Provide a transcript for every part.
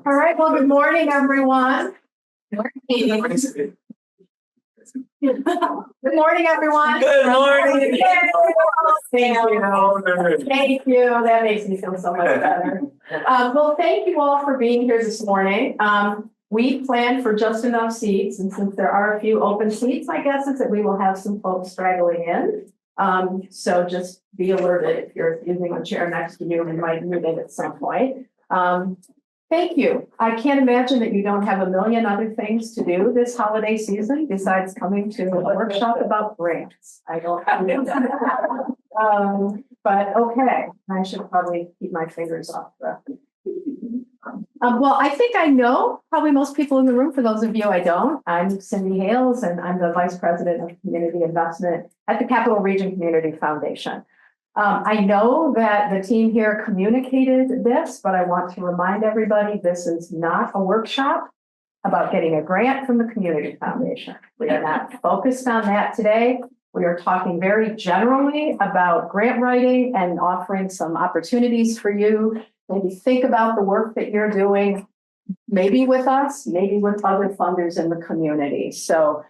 All right, well, good morning, everyone. Good morning, everyone. Good morning. Thank you. Thank you. That makes me feel so much better. Well, thank you all for being here this morning. We planned for just enough seats, and since there are a few open seats, my guess is that we will have some folks straggling in. So just be alerted if you're using a chair next to you, we might need it at some point. Thank you. I can't imagine that you don't have a million other things to do this holiday season besides coming to a workshop about grants. I don't have but okay, I should probably keep my fingers off the. Well, I think I know probably most people in the room. For those of you I don't, I'm Cindy Hales, and I'm the Vice President of Community Investment at the Capital Region Community Foundation. I know that the team here communicated this, but I want to remind everybody this is not a workshop about getting a grant from the Community Foundation. We are not focused on that today. We are talking very generally about grant writing and offering some opportunities for you. Maybe think about the work that you're doing, maybe with us, maybe with other funders in the community. So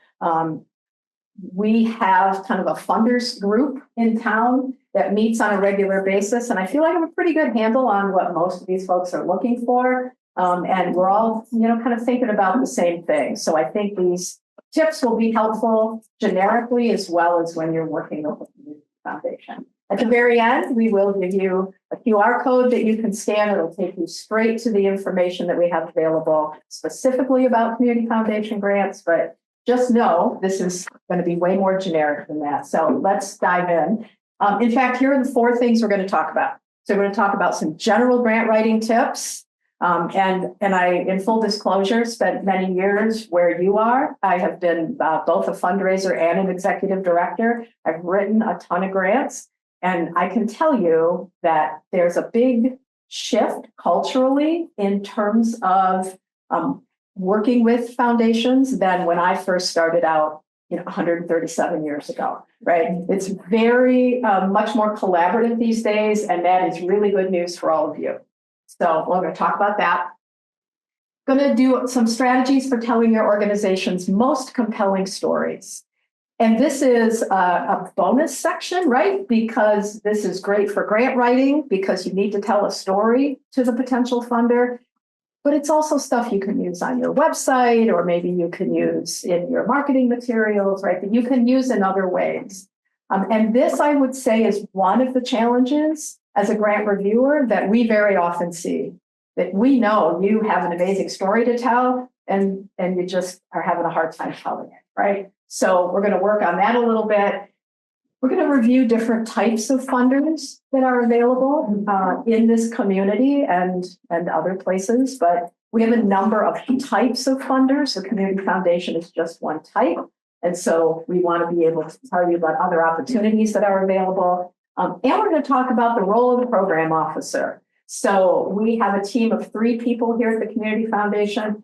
we have kind of a funders group in town that meets on a regular basis. And I feel like I have a pretty good handle on what most of these folks are looking for. And we're all, kind of thinking about the same thing. So I think these tips will be helpful generically, as well as when you're working with the Community Foundation. At the very end, we will give you a QR code that you can scan. It'll take you straight to the information that we have available specifically about Community Foundation grants, but just know this is going to be way more generic than that. So let's dive in. In fact, here are the 4 things we're going to talk about. So we're going to talk about some general grant writing tips. And I, in full disclosure, spent many years where you are. I have been both a fundraiser and an executive director. I've written a ton of grants. And I can tell you that there's a big shift culturally in terms of working with foundations than when I first started out, 137 years ago, right? It's very much more collaborative these days, and that is really good news for all of you. So we're going to talk about that. Going to do some strategies for telling your organization's most compelling stories. And this is a bonus section, right? Because this is great for grant writing because you need to tell a story to the potential funder. But it's also stuff you can use on your website, or maybe you can use in your marketing materials, right? That you can use in other ways. And this, I would say, is one of the challenges as a grant reviewer that we very often see. That we know you have an amazing story to tell, and you just are having a hard time telling it, right? So we're going to work on that a little bit. We're going to review different types of funders that are available in this community and other places, but we have a number of types of funders. The Community Foundation is just one type. And so we want to be able to tell you about other opportunities that are available. And we're going to talk about the role of the program officer. So we have a team of 3 people here at the Community Foundation.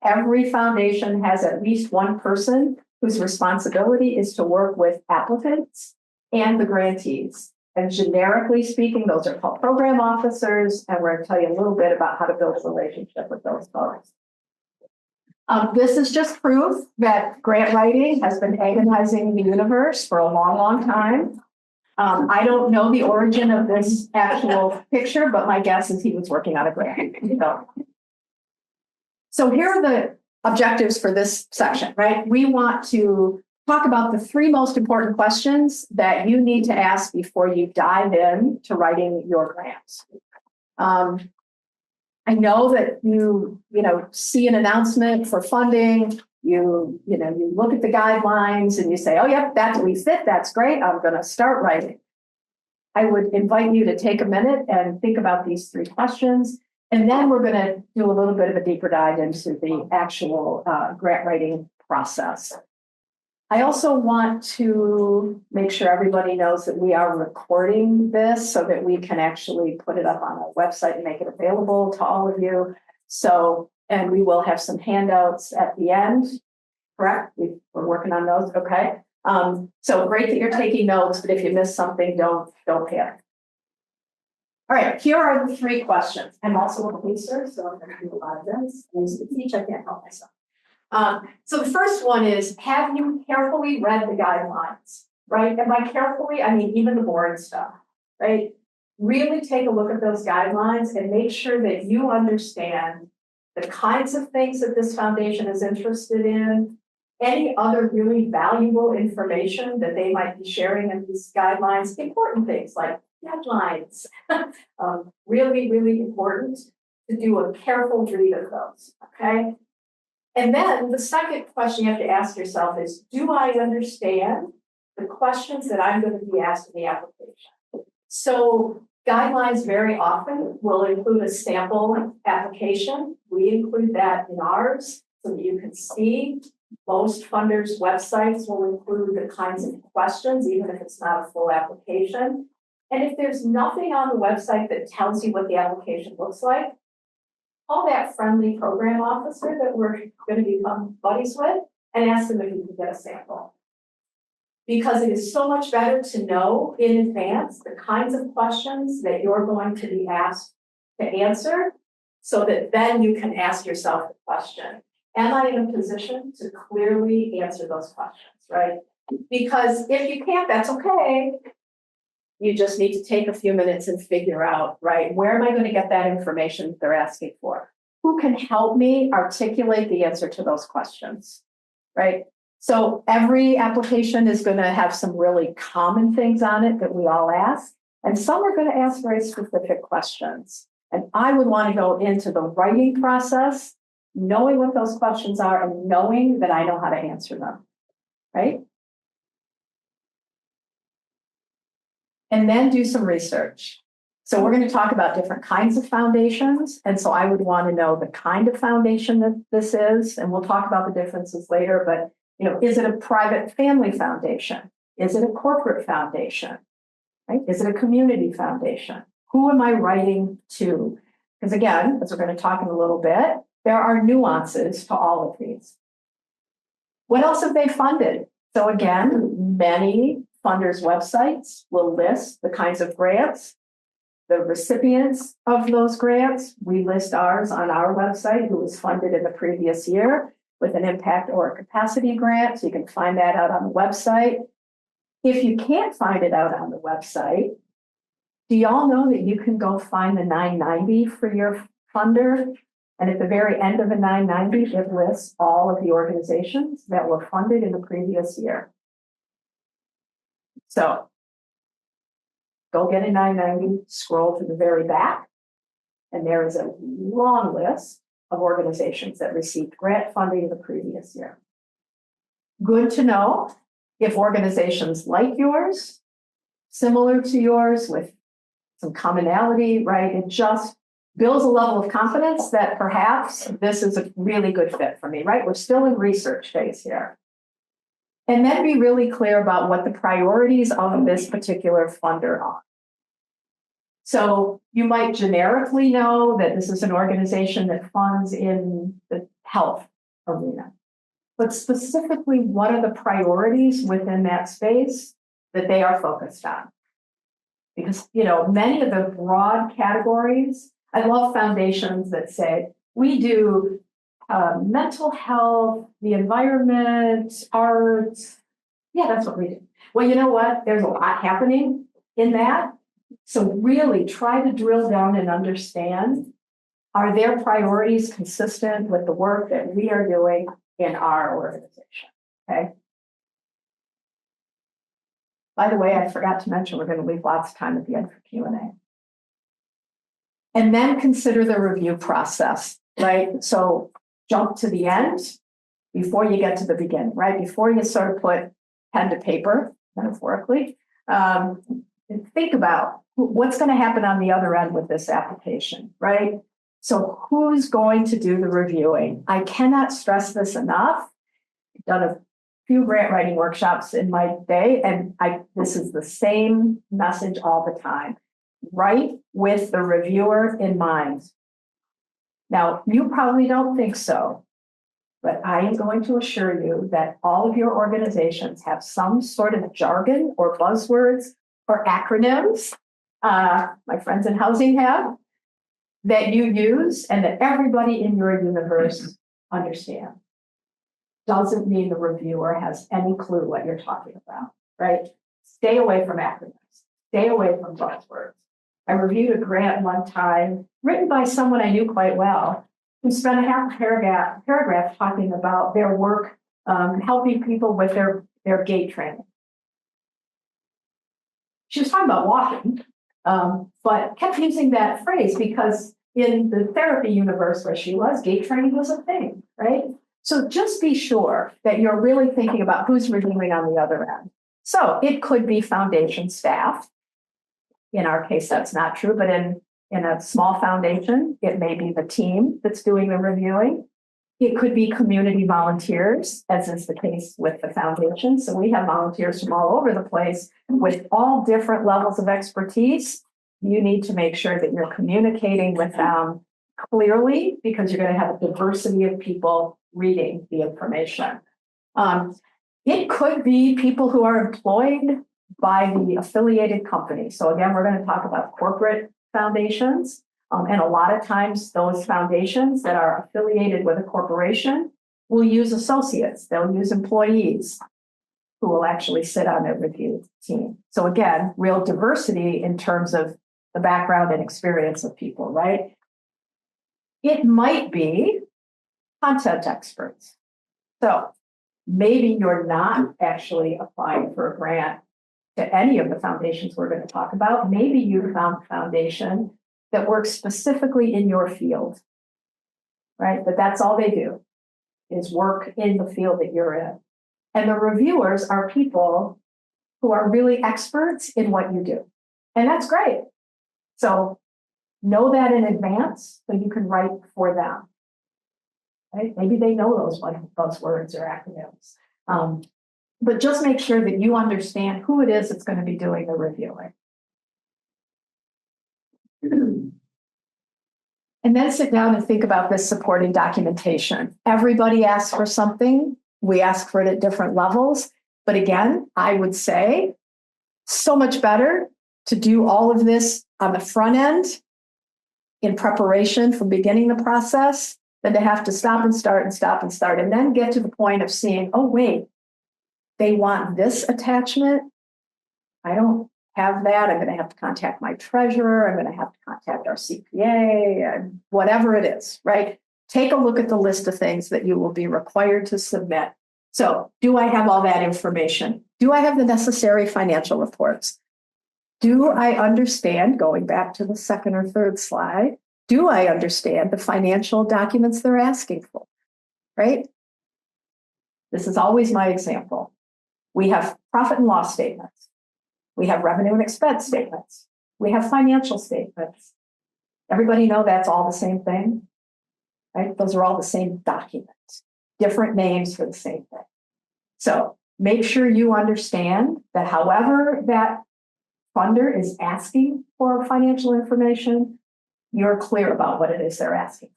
Every foundation has at least one person whose responsibility is to work with applicants and the grantees. And generically speaking, those are called program officers, and we're going to tell you a little bit about how to build a relationship with those folks. This is just proof that grant writing has been agonizing the universe for a long, long time. I don't know the origin of this actual picture, but my guess is he was working on a grant. So here are the objectives for this section, right? We want to talk about the 3 most important questions that you need to ask before you dive in to writing your grants. I know that you see an announcement for funding, you look at the guidelines and you say, oh, yep, we fit, that's great, I'm going to start writing. I would invite you to take a minute and think about these 3 questions. And then we're going to do a little bit of a deeper dive into the actual grant writing process. I also want to make sure everybody knows that we are recording this so that we can actually put it up on our website and make it available to all of you. So, and we will have some handouts at the end, correct? We're working on those, okay? So great that you're taking notes, but if you miss something, don't panic. All right, here are the 3 questions. I'm also a producer, so I'm going to do a lot of this. I used to teach, I can't help myself. So the first one is, have you carefully read the guidelines, right? And by carefully, I mean even the boring stuff, right? Really take a look at those guidelines and make sure that you understand the kinds of things that this foundation is interested in, any other really valuable information that they might be sharing in these guidelines, important things like deadlines, really, really important to do a careful read of those, okay? And then the second question you have to ask yourself is, do I understand the questions that I'm going to be asked in the application? So guidelines very often will include a sample application. We include that in ours so that you can see. Most funders' websites will include the kinds of questions, even if it's not a full application. And if there's nothing on the website that tells you what the application looks like, call that friendly program officer that we're going to become buddies with and ask them if you can get a sample. Because it is so much better to know in advance the kinds of questions that you're going to be asked to answer, so that then you can ask yourself the question, am I in a position to clearly answer those questions, right? Because if you can't, that's okay. You just need to take a few minutes and figure out, right, where am I going to get that information they're asking for? Who can help me articulate the answer to those questions, right? So every application is going to have some really common things on it that we all ask, and some are going to ask very specific questions. And I would want to go into the writing process knowing what those questions are and knowing that I know how to answer them, right? And then do some research. So we're going to talk about different kinds of foundations. And so I would want to know the kind of foundation that this is, and we'll talk about the differences later, but is it a private family foundation? Is it a corporate foundation? Right? Is it a community foundation? Who am I writing to? Because again, as we're going to talk in a little bit, there are nuances to all of these. What else have they funded? So again, many funders' websites will list the kinds of grants, the recipients of those grants. We list ours on our website, who was funded in the previous year with an impact or a capacity grant. So you can find that out on the website. If you can't find it out on the website, do y'all know that you can go find the 990 for your funder? And at the very end of the 990, it lists all of the organizations that were funded in the previous year. So go get a 990, scroll to the very back, and there is a long list of organizations that received grant funding in the previous year. Good to know if organizations like yours, similar to yours, with some commonality, right? It just builds a level of confidence that perhaps this is a really good fit for me, right? We're still in research phase here. And then be really clear about what the priorities of this particular funder are. So you might generically know that this is an organization that funds in the health arena, but specifically, what are the priorities within that space that they are focused on? Because, many of the broad categories, I love foundations that say, we do mental health, the environment, arts. Yeah, that's what we do. Well, you know what? There's a lot happening in that. So really try to drill down and understand, are their priorities consistent with the work that we are doing in our organization? Okay. By the way, I forgot to mention, we're going to leave lots of time at the end for Q&A. And then consider the review process, right? So jump to the end before you get to the beginning, right? Before you sort of put pen to paper, metaphorically, and think about what's going to happen on the other end with this application, right? So who's going to do the reviewing? I cannot stress this enough. I've done a few grant writing workshops in my day, and this is the same message all the time. Write with the reviewer in mind. Now, you probably don't think so, but I am going to assure you that all of your organizations have some sort of jargon or buzzwords or acronyms my friends in housing have, that you use and that everybody in your universe understands. Doesn't mean the reviewer has any clue what you're talking about, right? Stay away from acronyms. Stay away from buzzwords. I reviewed a grant one time written by someone I knew quite well, who spent a half paragraph talking about their work helping people with their gait training. She was talking about walking, but kept using that phrase because in the therapy universe where she was, gait training was a thing, right? So just be sure that you're really thinking about who's reviewing on the other end. So it could be foundation staff. In our case, that's not true, but in a small foundation, it may be the team that's doing the reviewing. It could be community volunteers, as is the case with the foundation. So we have volunteers from all over the place with all different levels of expertise. You need to make sure that you're communicating with them clearly because you're going to have a diversity of people reading the information. It could be people who are employed by the affiliated company. So again, we're going to talk about corporate foundations. And a lot of times those foundations that are affiliated with a corporation will use associates. They'll use employees who will actually sit on their review team. So again, real diversity in terms of the background and experience of people, right? It might be content experts. So maybe you're not actually applying for a grant to any of the foundations we're going to talk about. Maybe you found a foundation that works specifically in your field, right? But that's all they do is work in the field that you're in. And the reviewers are people who are really experts in what you do. And that's great. So know that in advance so you can write for them, right? Maybe they know those buzzwords or acronyms. But just make sure that you understand who it is that's going to be doing the reviewing. And then sit down and think about this supporting documentation. Everybody asks for something. We ask for it at different levels. But again, I would say so much better to do all of this on the front end in preparation for beginning the process than to have to stop and start and stop and start and then get to the point of seeing, oh, wait, they want this attachment. I don't have that. I'm going to have to contact my treasurer. I'm going to have to contact our CPA and whatever it is, right? Take a look at the list of things that you will be required to submit. So do I have all that information? Do I have the necessary financial reports? Do I understand, going back to the second or third slide, do I understand the financial documents they're asking for, right? This is always my example. We have profit and loss statements. We have revenue and expense statements. We have financial statements. Everybody know that's all the same thing, right? Those are all the same documents, different names for the same thing. So make sure you understand that however that funder is asking for financial information, you're clear about what it is they're asking.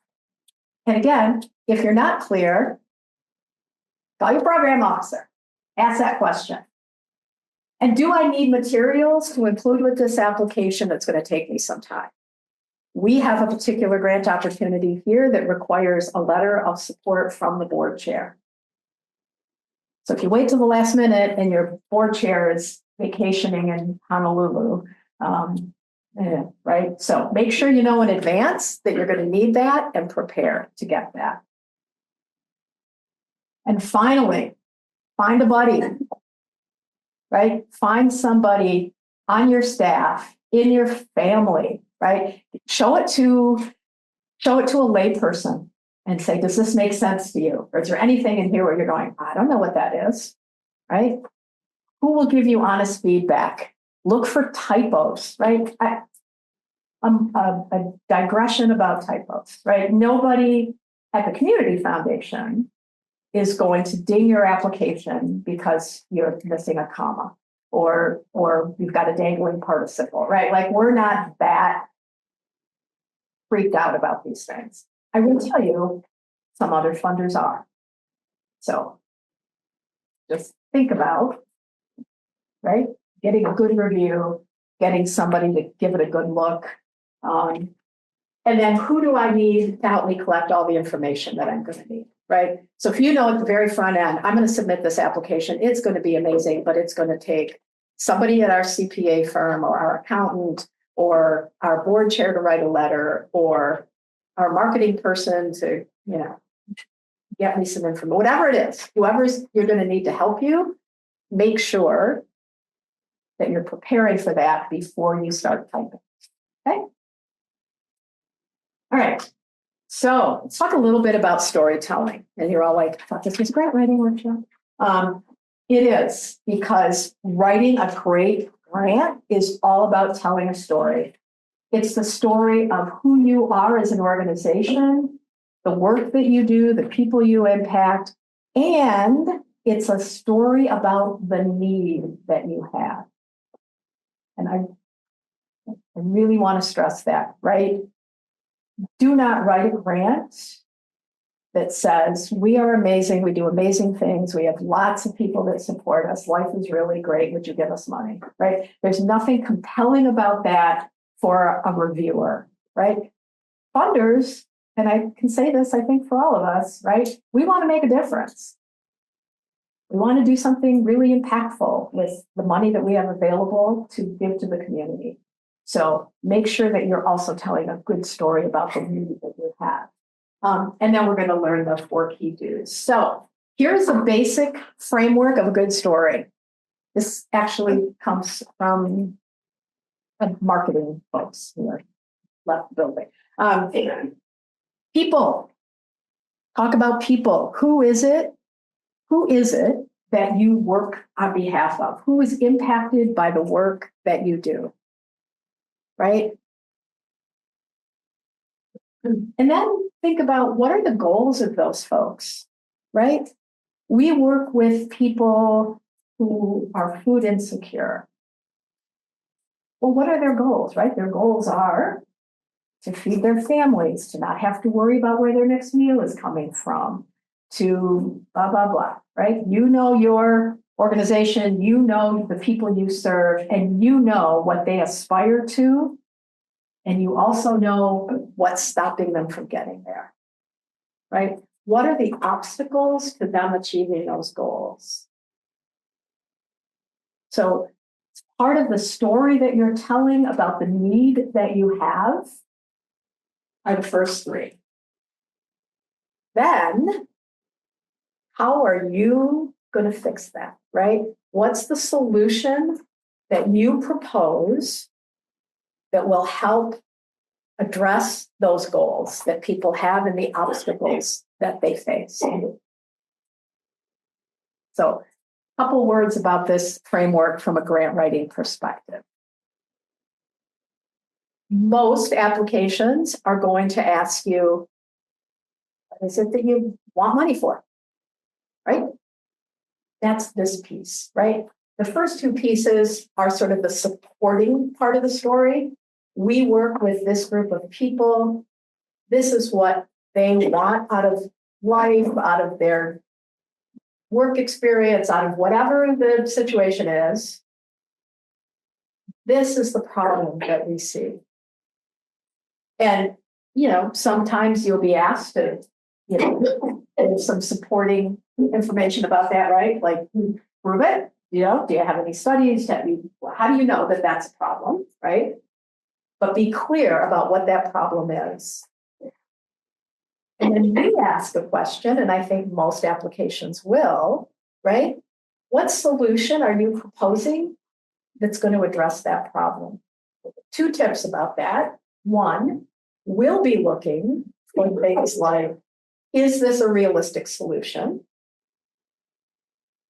And again, if you're not clear, call your program officer, ask that question. And do I need materials to include with this application that's going to take me some time? We have a particular grant opportunity here that requires a letter of support from the board chair. So if you wait till the last minute and your board chair is vacationing in Honolulu, right? So make sure you know in advance that you're going to need that and prepare to get that. And finally, find a buddy, right? Find somebody on your staff, in your family, right? Show it to a layperson and say, does this make sense to you? Or is there anything in here where you're going, I don't know what that is, right? Who will give you honest feedback? Look for typos, right? A digression about typos, right? Nobody at the community foundation is going to ding your application because you're missing a comma or you've got a dangling participle, right? Like we're not that freaked out about these things. I will tell you, some other funders are. So just think about, right? Getting a good review getting somebody to give it a good look. And then who do I need to help me collect all the information that I'm going to need, right? So if you know at the very front end, I'm going to submit this application, it's going to be amazing, but it's going to take somebody at our CPA firm or our accountant or our board chair to write a letter or our marketing person to, get me some information, whatever it is, whoever's you're going to need to help you, make sure that you're preparing for that before you start typing, okay? All right, so let's talk a little bit about storytelling. And you're all like, I thought this was a grant writing workshop. It is, because writing a great grant is all about telling a story. It's the story of who you are as an organization, the work that you do, the people you impact, and it's a story about the need that you have. And I really want to stress that, right? Do not write a grant that says, we are amazing, we do amazing things, we have lots of people that support us, life is really great, would you give us money, right? There's nothing compelling about that for a reviewer, right? Funders, and I can say this, I think, for all of us, right? We want to make a difference. We want to do something really impactful with the money that we have available to give to the community. So make sure that you're also telling a good story about the need that you have. And then we're going to learn the 4 key do's. So here's a basic framework of a good story. This actually comes from marketing folks who are left the building. People. Talk about people. Who is it? Who is it that you work on behalf of? Who is impacted by the work that you do? Right? And then think about, what are the goals of those folks, right? We work with people who are food insecure. Well, what are their goals, right? Their goals are to feed their families, to not have to worry about where their next meal is coming from, to blah, blah, blah, right? You know your organization, you know the people you serve, and you know what they aspire to. And you also know what's stopping them from getting there, right? What are the obstacles to them achieving those goals? So part of the story that you're telling about the need that you have are the first 3. Then, how are you going to fix that, right? What's the solution that you propose that will help address those goals that people have and the obstacles that they face? So, a couple words about this framework from a grant writing perspective. Most applications are going to ask you, what is it that you want money for, right? That's this piece, right? The first 2 pieces are sort of the supporting part of the story. We work with this group of people. This is what they want out of life, out of their work experience, out of whatever the situation is. This is the problem that we see. And, sometimes you'll be asked to, give some supporting information about that, right? Like, prove it. Do you have any studies? How do you know that that's a problem, right? But be clear about what that problem is. And then we ask a question, and I think most applications will, right? What solution are you proposing that's going to address that problem? 2 tips about that. 1, we'll be looking for things like, is this a realistic solution?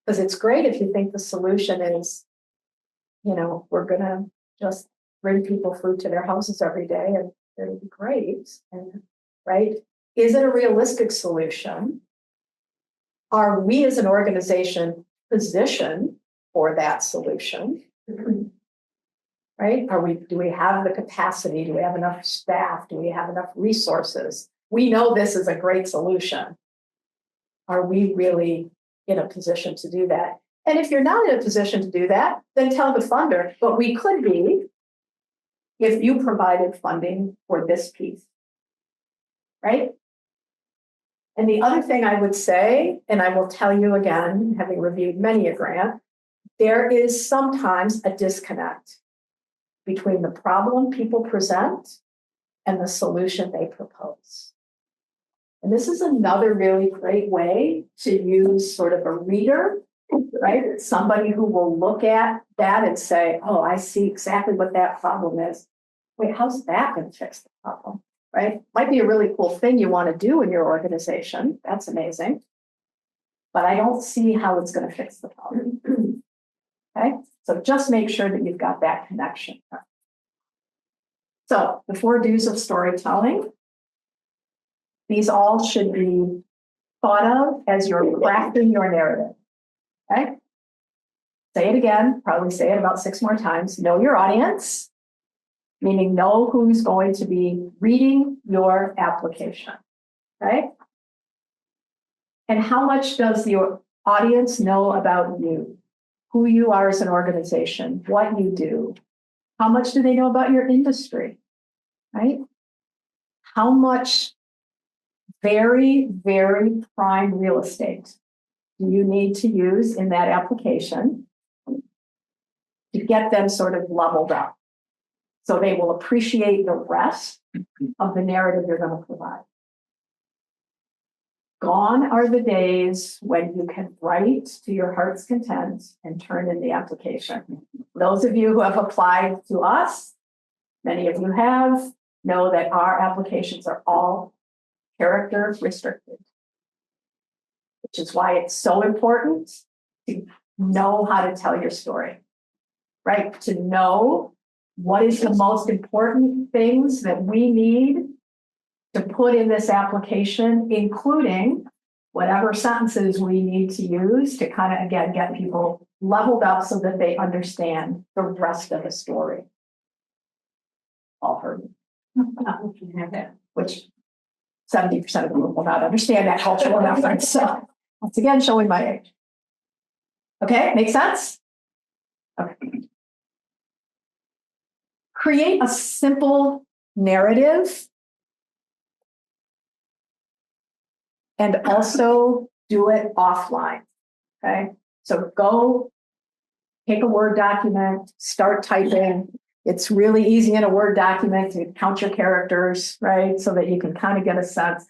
Because it's great if you think the solution is, we're going to just bring people food to their houses every day and it'll be great, right? Is it a realistic solution? Are we as an organization positioned for that solution? Right? Do we have the capacity? Do we have enough staff? Do we have enough resources? We know this is a great solution. Are we really in a position to do that? And if you're not in a position to do that, then tell the funder, but we could be, if you provided funding for this piece, right? And the other thing I would say, and I will tell you again, having reviewed many a grant, there is sometimes a disconnect between the problem people present and the solution they propose. And this is another really great way to use sort of a reader, right? Somebody who will look at that and say, oh, I see exactly what that problem is. Wait, how's that going to fix the problem, right? Might be a really cool thing you want to do in your organization. That's amazing. But I don't see how it's going to fix the problem. Okay, so just make sure that you've got that connection. So the 4 do's of storytelling, these all should be thought of as you're crafting your narrative. Okay, say it again, probably say it about 6 more times. Know your audience, meaning know who's going to be reading your application. Okay, and how much does your audience know about you? Who you are as an organization, what you do. How much do they know about your industry, right? How much very, very prime real estate do you need to use in that application to get them sort of leveled up so they will appreciate the rest of the narrative you're going to provide? Gone are the days when you can write to your heart's content and turn in the application. Those of you who have applied to us, many of you have, know that our applications are all character restricted, which is why it's so important to know how to tell your story, right? To know what is the most important things that we need to put in this application, including whatever sentences we need to use to kind of, again, get people leveled up so that they understand the rest of the story. All heard. Which 70% of the group will not understand that cultural reference. So once again, showing my age. Okay, make sense? Okay. Create a simple narrative and also do it offline, okay? So go take a Word document, start typing. It's really easy in a Word document to count your characters, right? So that you can kind of get a sense.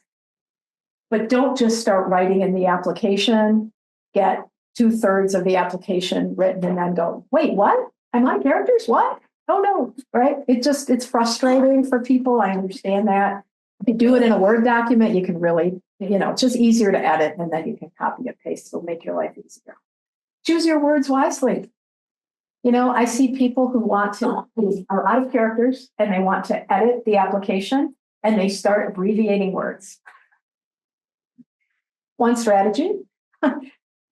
But don't just start writing in the application, get 2/3 of the application written and then go, wait, what? Am I characters? What? Oh no, right? It's frustrating for people. I understand that. If you do it in a Word document, you can really, it's just easier to edit and then you can copy and paste. It'll make your life easier. Choose your words wisely. I see people who are out of characters and they want to edit the application and they start abbreviating words. One strategy,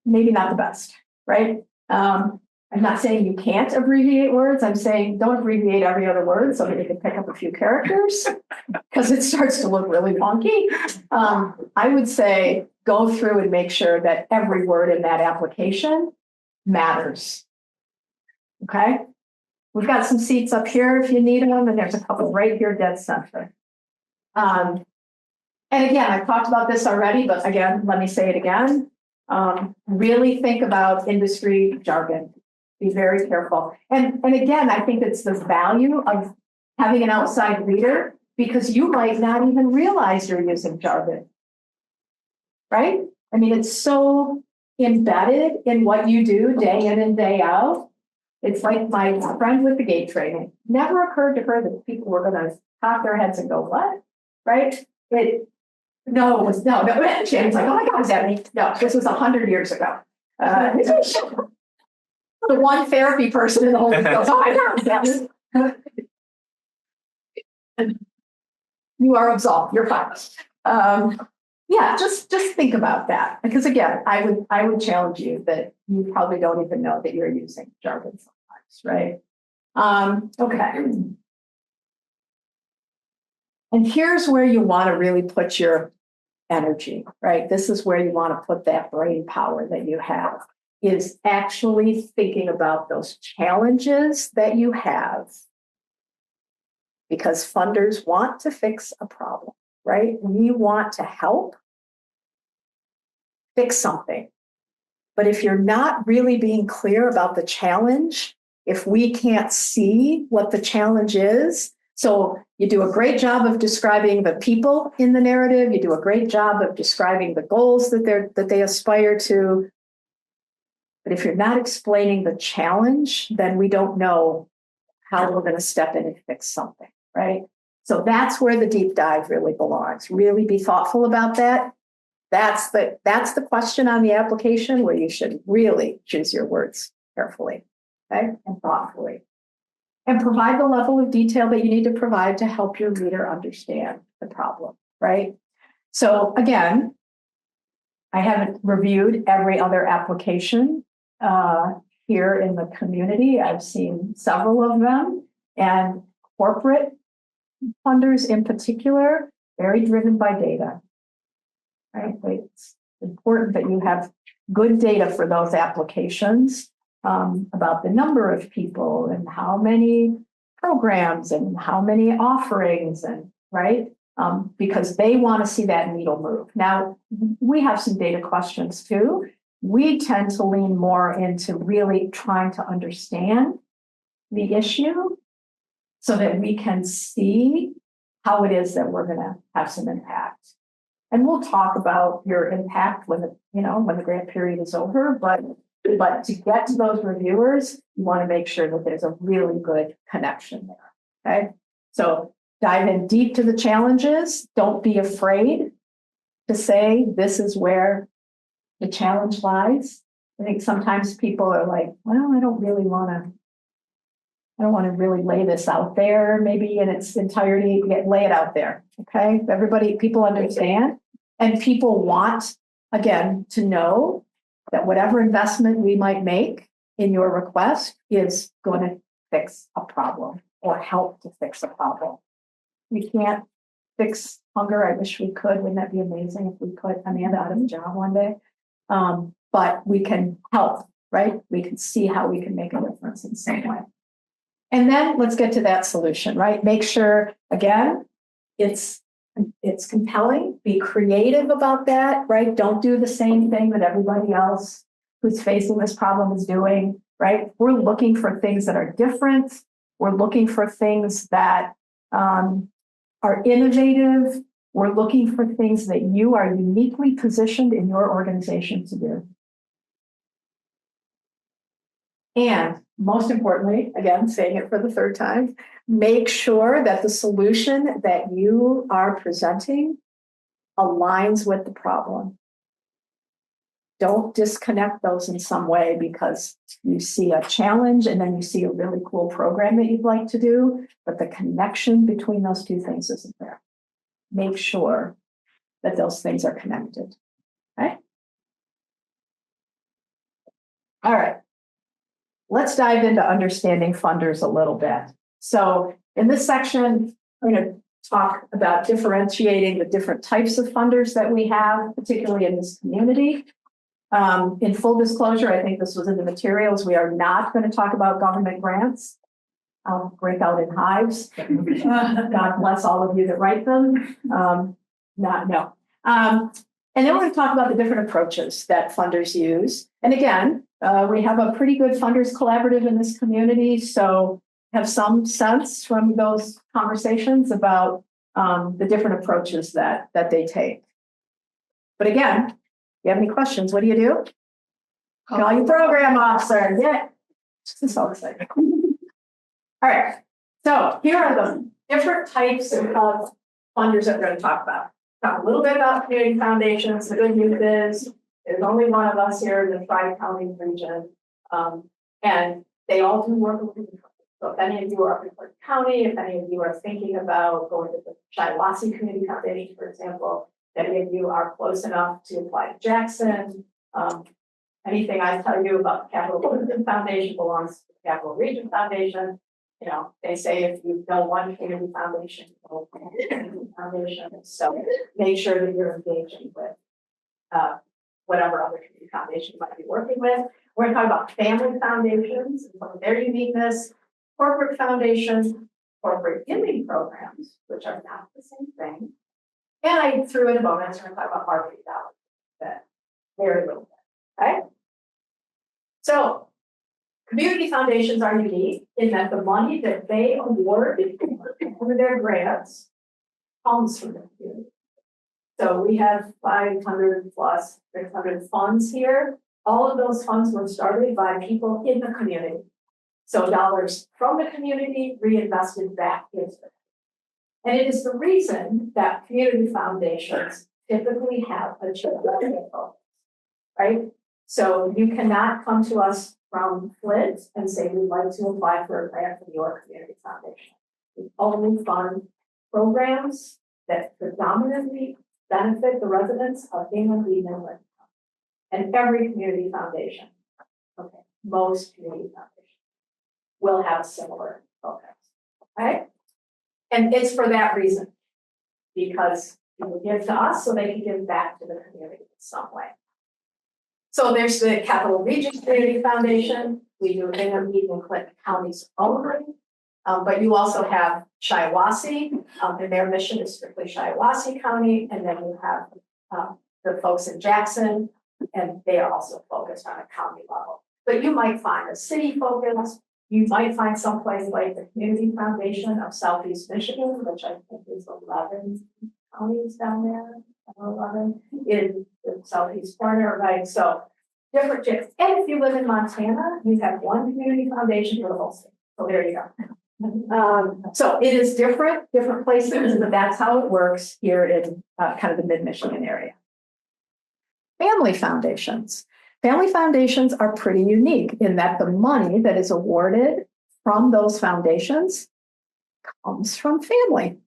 maybe not the best, right? I'm not saying you can't abbreviate words. I'm saying don't abbreviate every other word so that you can pick up a few characters because it starts to look really wonky. I would say go through and make sure that every word in that application matters. Okay? We've got some seats up here if you need them, and there's a couple right here dead center. And again, I've talked about this already, but again, let me say it again. Really think about industry jargon. Be very careful. And again, I think it's the value of having an outside reader because you might not even realize you're using jargon, right? I mean, it's so embedded in what you do day in and day out. It's like my friend with the gate training. Never occurred to her that people were going to pop their heads and go, what? Right? No. James like, oh my God, is that me? No, this was 100 years ago. The one therapy person in the whole thing goes, oh my God, is that me? You are absolved. You're fine. Yeah, just think about that. Because again, I would challenge you that you probably don't even know that you're using jargon sometimes, right? Okay. And here's where you want to really put your energy, right? This is where you want to put that brain power that you have, is actually thinking about those challenges that you have because funders want to fix a problem, right? We want to help fix something. But if you're not really being clear about the challenge, if we can't see what the challenge is, so you do a great job of describing the people in the narrative, you do a great job of describing the goals that they aspire to. But if you're not explaining the challenge, then we don't know how we're going to step in and fix something, right? So that's where the deep dive really belongs. Really be thoughtful about that. That's the question on the application where you should really choose your words carefully, okay, and thoughtfully. And provide the level of detail that you need to provide to help your reader understand the problem, right? So again, I haven't reviewed every other application here in the community. I've seen several of them, and corporate funders in particular, very driven by data, right? It's important that you have good data for those applications about the number of people and how many programs and how many offerings, and right? Because they want to see that needle move. Now, we have some data questions too. We tend to lean more into really trying to understand the issue so that we can see how it is that we're going to have some impact. And we'll talk about your impact when the grant period is over, but to get to those reviewers, you want to make sure that there's a really good connection there, okay? So dive in deep to the challenges. Don't be afraid to say this is where the challenge lies. I think sometimes people are like, well, I don't want to really lay this out there, maybe in its entirety, lay it out there, okay? People understand, and people want, again, to know that whatever investment we might make in your request is going to fix a problem or help to fix a problem. We can't fix hunger. I wish we could. Wouldn't that be amazing if we put Amanda out of a job one day? But we can help, right? We can see how we can make a difference in some way. And then let's get to that solution, right? Make sure, again, it's compelling. Be creative about that, right? Don't do the same thing that everybody else who's facing this problem is doing, right? We're looking for things that are different. We're looking for things that are innovative. We're looking for things that you are uniquely positioned in your organization to do. And most importantly, again, saying it for the third time, make sure that the solution that you are presenting aligns with the problem. Don't disconnect those in some way because you see a challenge and then you see a really cool program that you'd like to do, but the connection between those two things isn't there. Make sure that those things are connected, okay? All right. Let's dive into understanding funders a little bit. So in this section, I'm going to talk about differentiating the different types of funders that we have, particularly in this community. In full disclosure, I think this was in the materials. We are not going to talk about government grants. I'll break out in hives. God bless all of you that write them. And then we're going to talk about the different approaches that funders use. And again, we have a pretty good funders collaborative in this community, so have some sense from those conversations about the different approaches that they take. But again, if you have any questions, what do? Call your program officer. Yeah, this is so exciting. All right, so here are the different types of funders that we're going to talk about. Talk a little bit about community foundations. The good news is there's only one of us here in the Tri-County region, and they all do work with people. So if any of you are up in Clark County, if any of you are thinking about going to the Shiawassee Community Foundation, for example, if any of you are close enough to apply to Jackson, anything I tell you about the Capital Region Foundation belongs to the Capital Region Foundation. You know, they say if you know one community foundation, you know community foundation. So make sure that you're engaging with whatever other community foundation you might be working with. We're going to talk about family foundations and some of their uniqueness, corporate foundations, corporate giving programs, which are not the same thing. And I threw in a bonus and talk about marketing dollars. That very little bit. Okay. So community foundations are unique in that the money that they award for their grants comes from the community. So we have 500 plus 600 funds here. All of those funds were started by people in the community. So dollars from the community reinvested back into it. And it is the reason that community foundations typically have a geographic focus, right? So you cannot come to us from Flint and say, we'd like to apply for a grant from your community foundation. We only fund programs that predominantly benefit the residents of England, England, and every community foundation, okay, most community foundations will have a similar focus, okay? And it's for that reason, because people give to us so they can give back to the community in some way. So there's the Capital Region Community Foundation. We do Hingham, Eden, and Clinton counties only. But you also have Shiawassee, and their mission is strictly Shiawassee County. And then you have the folks in Jackson, and they are also focused on a county level. But you might find a city focus. You might find someplace like the Community Foundation of Southeast Michigan, which I think is 11 counties down there, 11 in the southeast corner, right? So different. And if you live in Montana, you have one community foundation for the whole state. So there you go. So it is different places, but that's how it works here in kind of the mid-Michigan area. Family foundations. Family foundations are pretty unique in that the money that is awarded from those foundations comes from family.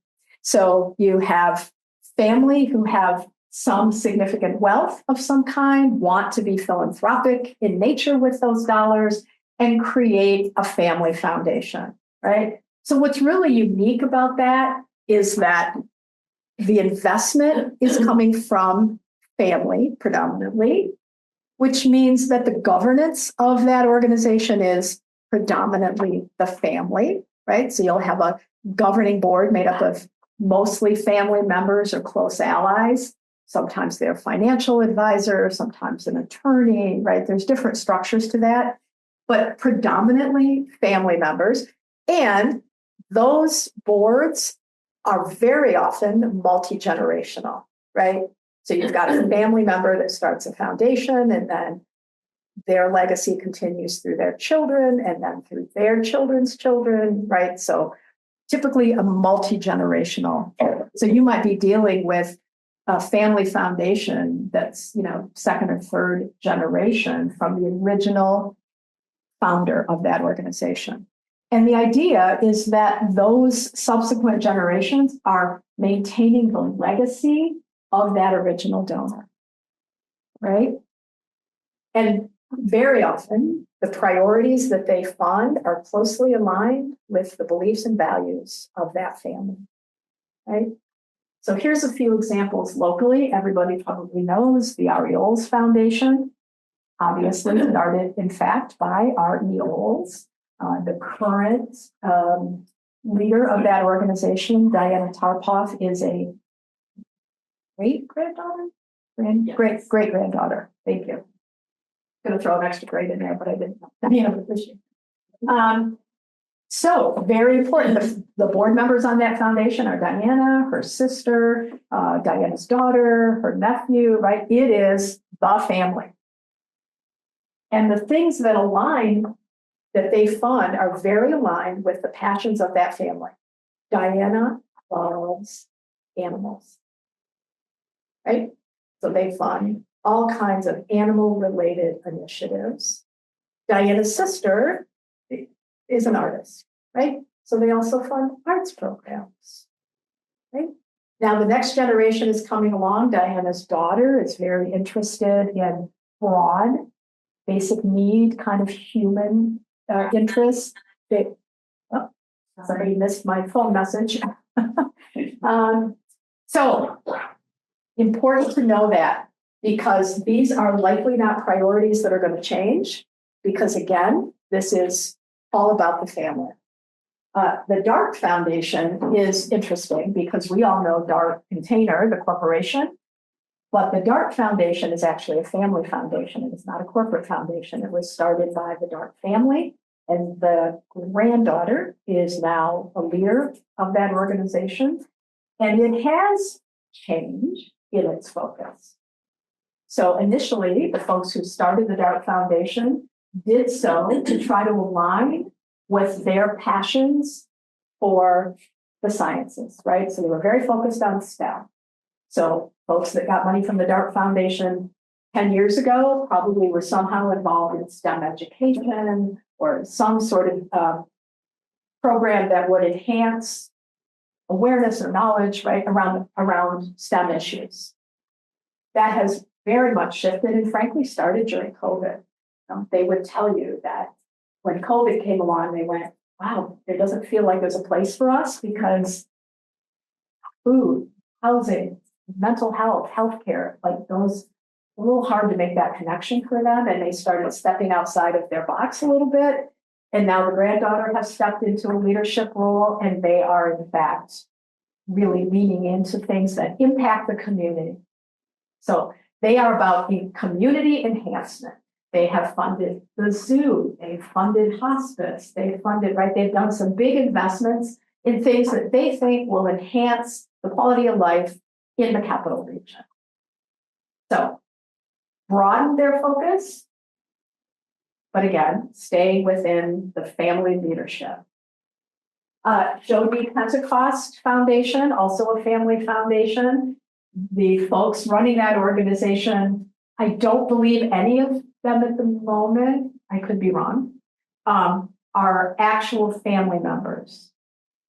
So you have family who have some significant wealth of some kind, want to be philanthropic in nature with those dollars, and create a family foundation, right? So what's really unique about that is that the investment is coming from family predominantly, which means that the governance of that organization is predominantly the family, right? So you'll have a governing board made up of mostly family members or close allies. Sometimes they're financial advisor, sometimes an attorney, right? There's different structures to that, but predominantly family members. And those boards are very often multi-generational, right? So you've got a family member that starts a foundation, and then their legacy continues through their children, and then through their children's children, right? So typically a multi-generational. So you might be dealing with a family foundation that's, second or third generation from the original founder of that organization. And the idea is that those subsequent generations are maintaining the legacy of that original donor, right? And very often, the priorities that they fund are closely aligned with the beliefs and values of that family, right? So here's a few examples locally. Everybody probably knows the Arioles Foundation, obviously started, in fact, by R.E. Olds. The current leader of that organization, Diana Tarpoff, is a great-granddaughter? Great-granddaughter. Thank you. Going to throw an extra grade in there, but I didn't. Appreciate it. So very important. The board members on that foundation are Diana, her sister, Diana's daughter, her nephew, right? It is the family. And the things that align that they fund are very aligned with the passions of that family. Diana loves animals, right? So they fund all kinds of animal-related initiatives. Diana's sister is an artist, right? So they also fund arts programs, right? Now the next generation is coming along. Diana's daughter is very interested in broad, basic need, kind of human interests. Somebody missed my phone message. So important to know that, because these are likely not priorities that are going to change, because again, this is all about the family. The DART Foundation is interesting because we all know DART Container, the corporation, but the DART Foundation is actually a family foundation. It is not a corporate foundation. It was started by the DART family, and the granddaughter is now a leader of that organization. And it has changed in its focus. So initially, the folks who started the DART Foundation did so to try to align with their passions for the sciences, right? So they were very focused on STEM. So folks that got money from the DART Foundation 10 years ago probably were somehow involved in STEM education or some sort of program that would enhance awareness or knowledge, right, around STEM issues. That has very much shifted and frankly started during COVID. They would tell you that when COVID came along, they went, wow, it doesn't feel like there's a place for us because food, housing, mental health, healthcare, like those, a little hard to make that connection for them. And they started stepping outside of their box a little bit. And now the granddaughter has stepped into a leadership role, and they are, in fact, really leaning into things that impact the community. So they are about community enhancement. They have funded the zoo, they've funded hospice, they've funded, right? They've done some big investments in things that they think will enhance the quality of life in the capital region. So broaden their focus, but again, stay within the family leadership. Jody Pentecost Foundation, also a family foundation. The folks running that organization, I don't believe any of them at the moment, I could be wrong, are actual family members.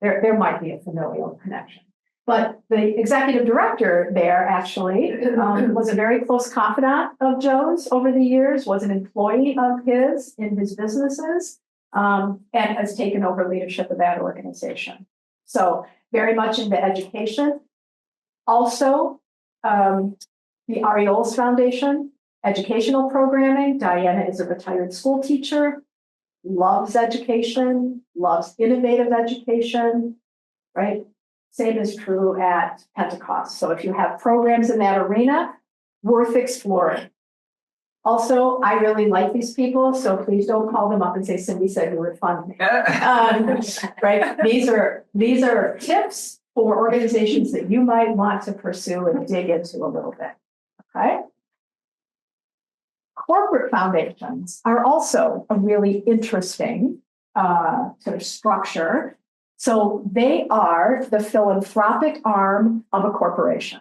There might be a familial connection. But the executive director there actually was a very close confidant of Joe's over the years, was an employee of his in his businesses, and has taken over leadership of that organization. So very much into education. Also, the Arioles Foundation, educational programming. Diana is a retired school teacher, loves education, loves innovative education, right? Same is true at Pentecost. So if you have programs in that arena, worth exploring. Also, I really like these people, so please don't call them up and say, Cindy said you were fun. Right? These are tips for organizations that you might want to pursue and dig into a little bit, okay? Corporate foundations are also a really interesting sort of structure. So they are the philanthropic arm of a corporation.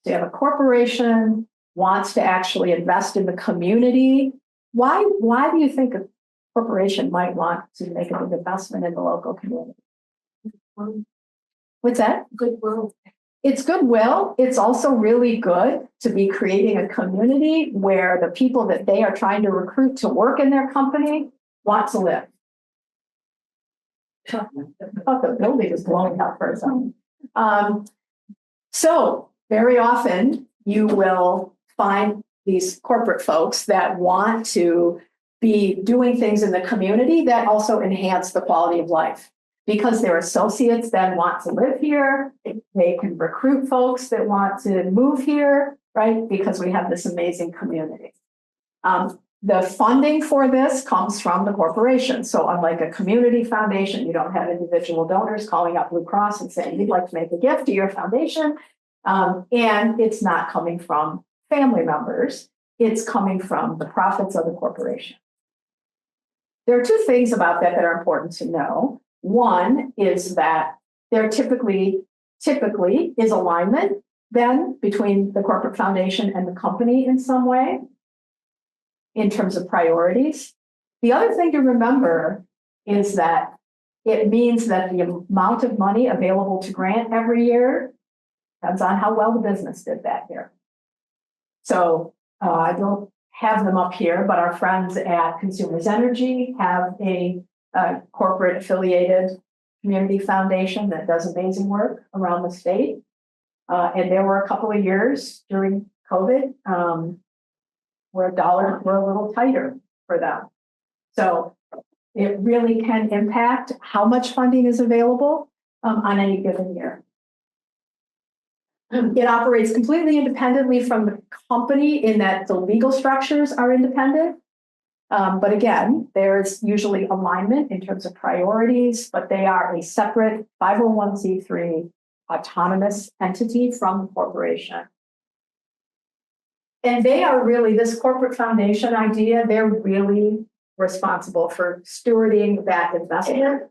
So you have a corporation wants to actually invest in the community. Why do you think a corporation might want to make a big investment in the local community? What's that? Goodwill. It's goodwill. It's also really good to be creating a community where the people that they are trying to recruit to work in their company want to live. I thought the building was blowing up for a second. So very often you will find these corporate folks that want to be doing things in the community that also enhance the quality of life. Because their associates then want to live here, they can recruit folks that want to move here, right? Because we have this amazing community. The funding for this comes from the corporation. So unlike a community foundation, you don't have individual donors calling up Blue Cross and saying, you'd like to make a gift to your foundation. And it's not coming from family members. It's coming from the profits of the corporation. There are two things about that that are important to know. One is that there typically is alignment then between the corporate foundation and the company in some way in terms of priorities. The other thing to remember is that it means that the amount of money available to grant every year depends on how well the business did that year. So I don't have them up here, but our friends at Consumers Energy have a corporate affiliated community foundation that does amazing work around the state. And there were a couple of years during COVID where dollars were a little tighter for them. So it really can impact how much funding is available on any given year. It operates completely independently from the company in that the legal structures are independent. But again, there's usually alignment in terms of priorities, but they are a separate 501c3 autonomous entity from the corporation. And they are really, this corporate foundation idea, they're really responsible for stewarding that investment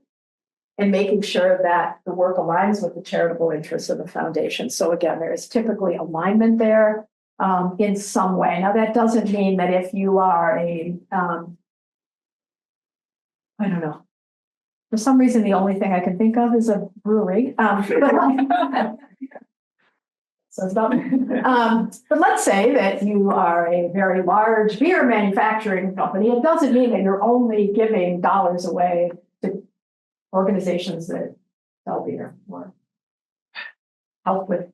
and making sure that the work aligns with the charitable interests of the foundation. So again, there is typically alignment there in some way. Now, that doesn't mean that if you are I don't know, for some reason, the only thing I can think of is a brewery. So it's about, but let's say that you are a very large beer manufacturing company. It doesn't mean that you're only giving dollars away to organizations that sell beer or help with,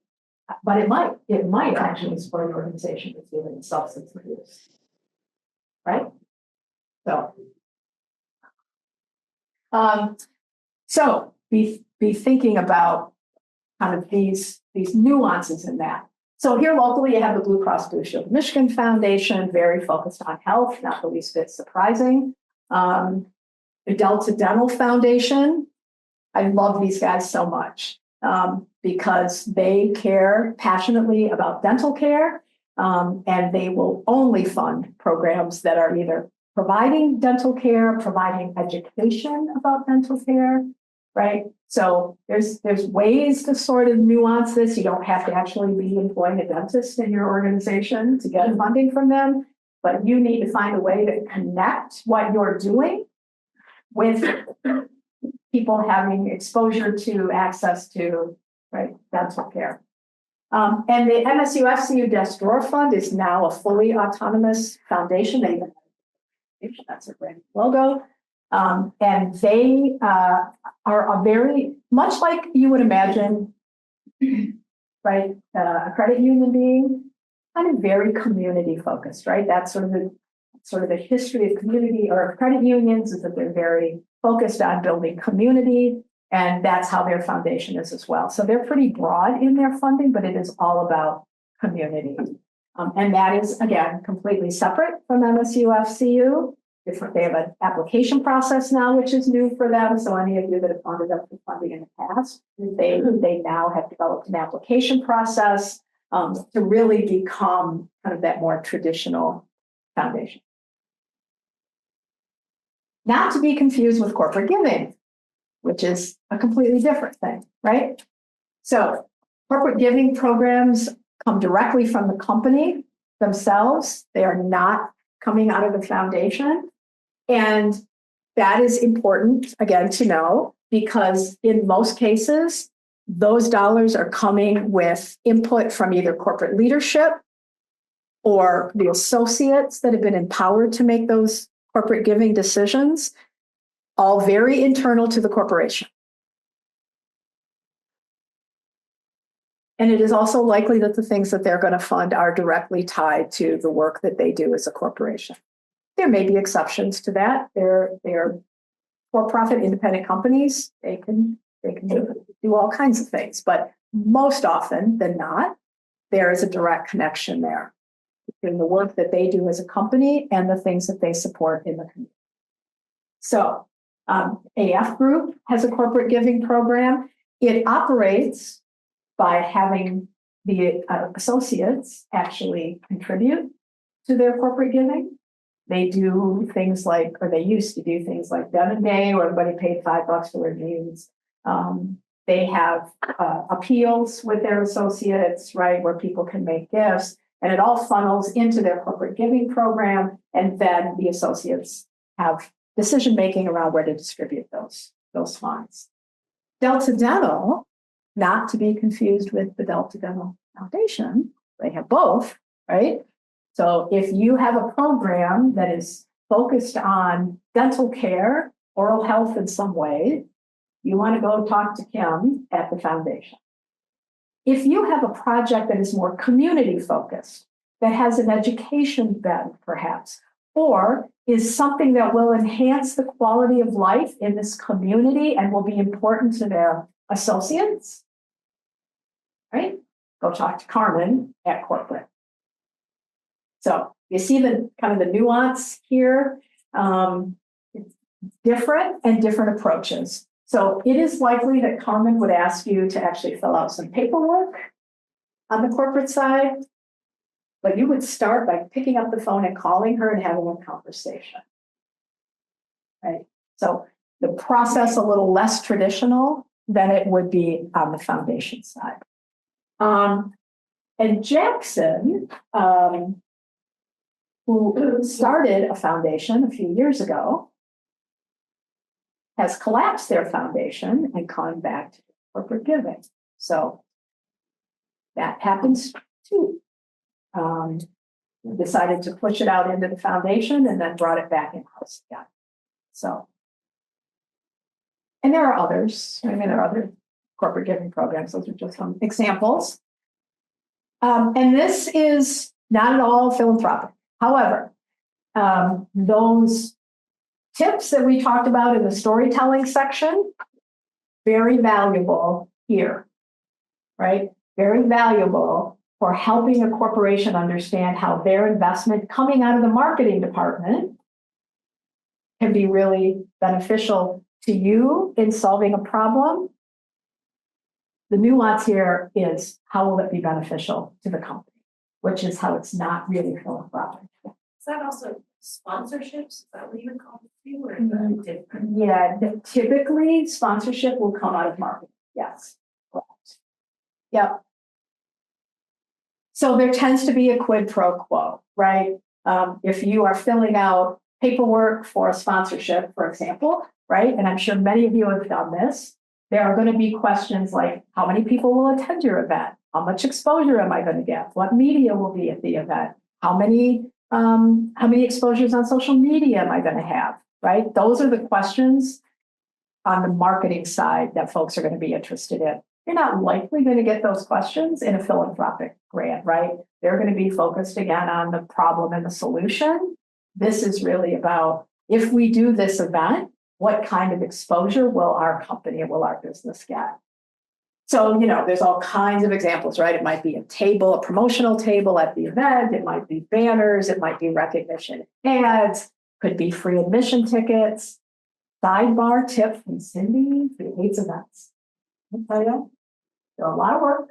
but it might actually support an organization that's dealing with substance abuse, right? So be thinking about kind of these nuances in that. So here locally, you have the Blue Cross Blue Shield of Michigan Foundation, very focused on health, not the least bit surprising. The Delta Dental Foundation, I love these guys so much because they care passionately about dental care, and they will only fund programs that are either providing dental care, providing education about dental care, right? So there's ways to sort of nuance this. You don't have to actually be employing a dentist in your organization to get funding from them, but you need to find a way to connect what you're doing with people having exposure to, access to, right, dental care. And the MSU-FCU Desk Drawer Fund is now a fully autonomous foundation. That's a brand logo. And they are a very, much like you would imagine, right, a credit union being kind of very community focused, right? That's sort of the history of community or credit unions is that they're very focused on building community, and that's how their foundation is as well. So they're pretty broad in their funding, but it is all about community. And that is, again, completely separate from MSU-FCU. They have an application process now, which is new for them. So any of you that have funded up for funding in the past, they now have developed an application process to really become kind of that more traditional foundation. Not to be confused with corporate giving, which is a completely different thing, right? So corporate giving programs come directly from the company themselves. They are not coming out of the foundation. And that is important, again, to know, because in most cases, those dollars are coming with input from either corporate leadership or the associates that have been empowered to make those corporate giving decisions, all very internal to the corporation. And it is also likely that the things that they're going to fund are directly tied to the work that they do as a corporation. There may be exceptions to that. They're for-profit independent companies. They can do all kinds of things, but most often than not, there is a direct connection there between the work that they do as a company and the things that they support in the community. So AF Group has a corporate giving program. It operates by having the associates actually contribute to their corporate giving. They do things like, or they used to do things like Devon Day, where everybody paid $5 for their jeans. They have appeals with their associates, right, where people can make gifts, and it all funnels into their corporate giving program. And then the associates have decision-making around where to distribute those funds. Delta Dental, not to be confused with the Delta Dental Foundation, they have both, right? So if you have a program that is focused on dental care, oral health in some way, you want to go talk to Kim at the foundation. If you have a project that is more community focused, that has an education bent perhaps, or is something that will enhance the quality of life in this community and will be important to their associates, right? Go talk to Carmen at corporate. So you see the kind of the nuance here. It's different and different approaches. So it is likely that Carmen would ask you to actually fill out some paperwork on the corporate side, but you would start by picking up the phone and calling her and having a conversation, right? So the process a little less traditional than it would be on the foundation side. And Jackson, who started a foundation a few years ago, has collapsed their foundation and gone back to corporate giving. So that happens too. Decided to push it out into the foundation and then brought it back in-house again. So, and there are others. I mean, there are other corporate giving programs. Those are just some examples. And this is not at all philanthropic. However, those tips that we talked about in the storytelling section, very valuable here, right? Very valuable for helping a corporation understand how their investment coming out of the marketing department can be really beneficial to you in solving a problem. The nuance here is how will it be beneficial to the company, which is how it's not really philanthropic. Is that also sponsorships? Is that what you would call it? Or Yeah, typically sponsorship will come out of marketing. Yes, correct. Yep. So there tends to be a quid pro quo, right? If you are filling out paperwork for a sponsorship, for example, right? And I'm sure many of you have done this. There are going to be questions like, how many people will attend your event? How much exposure am I going to get? What media will be at the event? How many exposures on social media am I going to have, right? Those are the questions on the marketing side that folks are going to be interested in. You're not likely going to get those questions in a philanthropic grant, right? They're going to be focused again on the problem and the solution. This is really about, if we do this event, what kind of exposure will our company and will our business get? So, there's all kinds of examples, right? It might be a table, a promotional table at the event. It might be banners. It might be recognition ads. Could be free admission tickets. Sidebar tip from Cindy, who hates events. I'll tell you, they're a lot of work.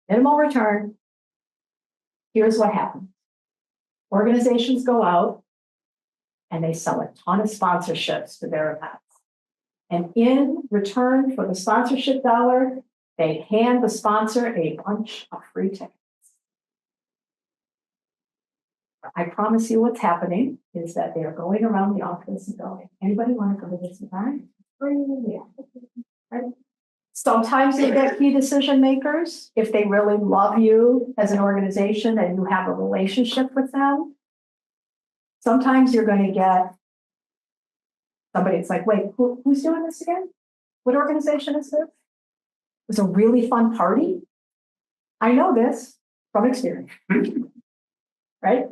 Minimal return. Here's what happens. Organizations go out and they sell a ton of sponsorships to their events. And in return for the sponsorship dollar, they hand the sponsor a bunch of free tickets. I promise you what's happening is that they are going around the office and going, anybody want to go to this event? Free, yeah. Right? Sometimes they get key decision makers if they really love you as an organization and you have a relationship with them. Sometimes you're going to get somebody, it's like, wait, who's doing this again? What organization is this? It was a really fun party. I know this from experience, right?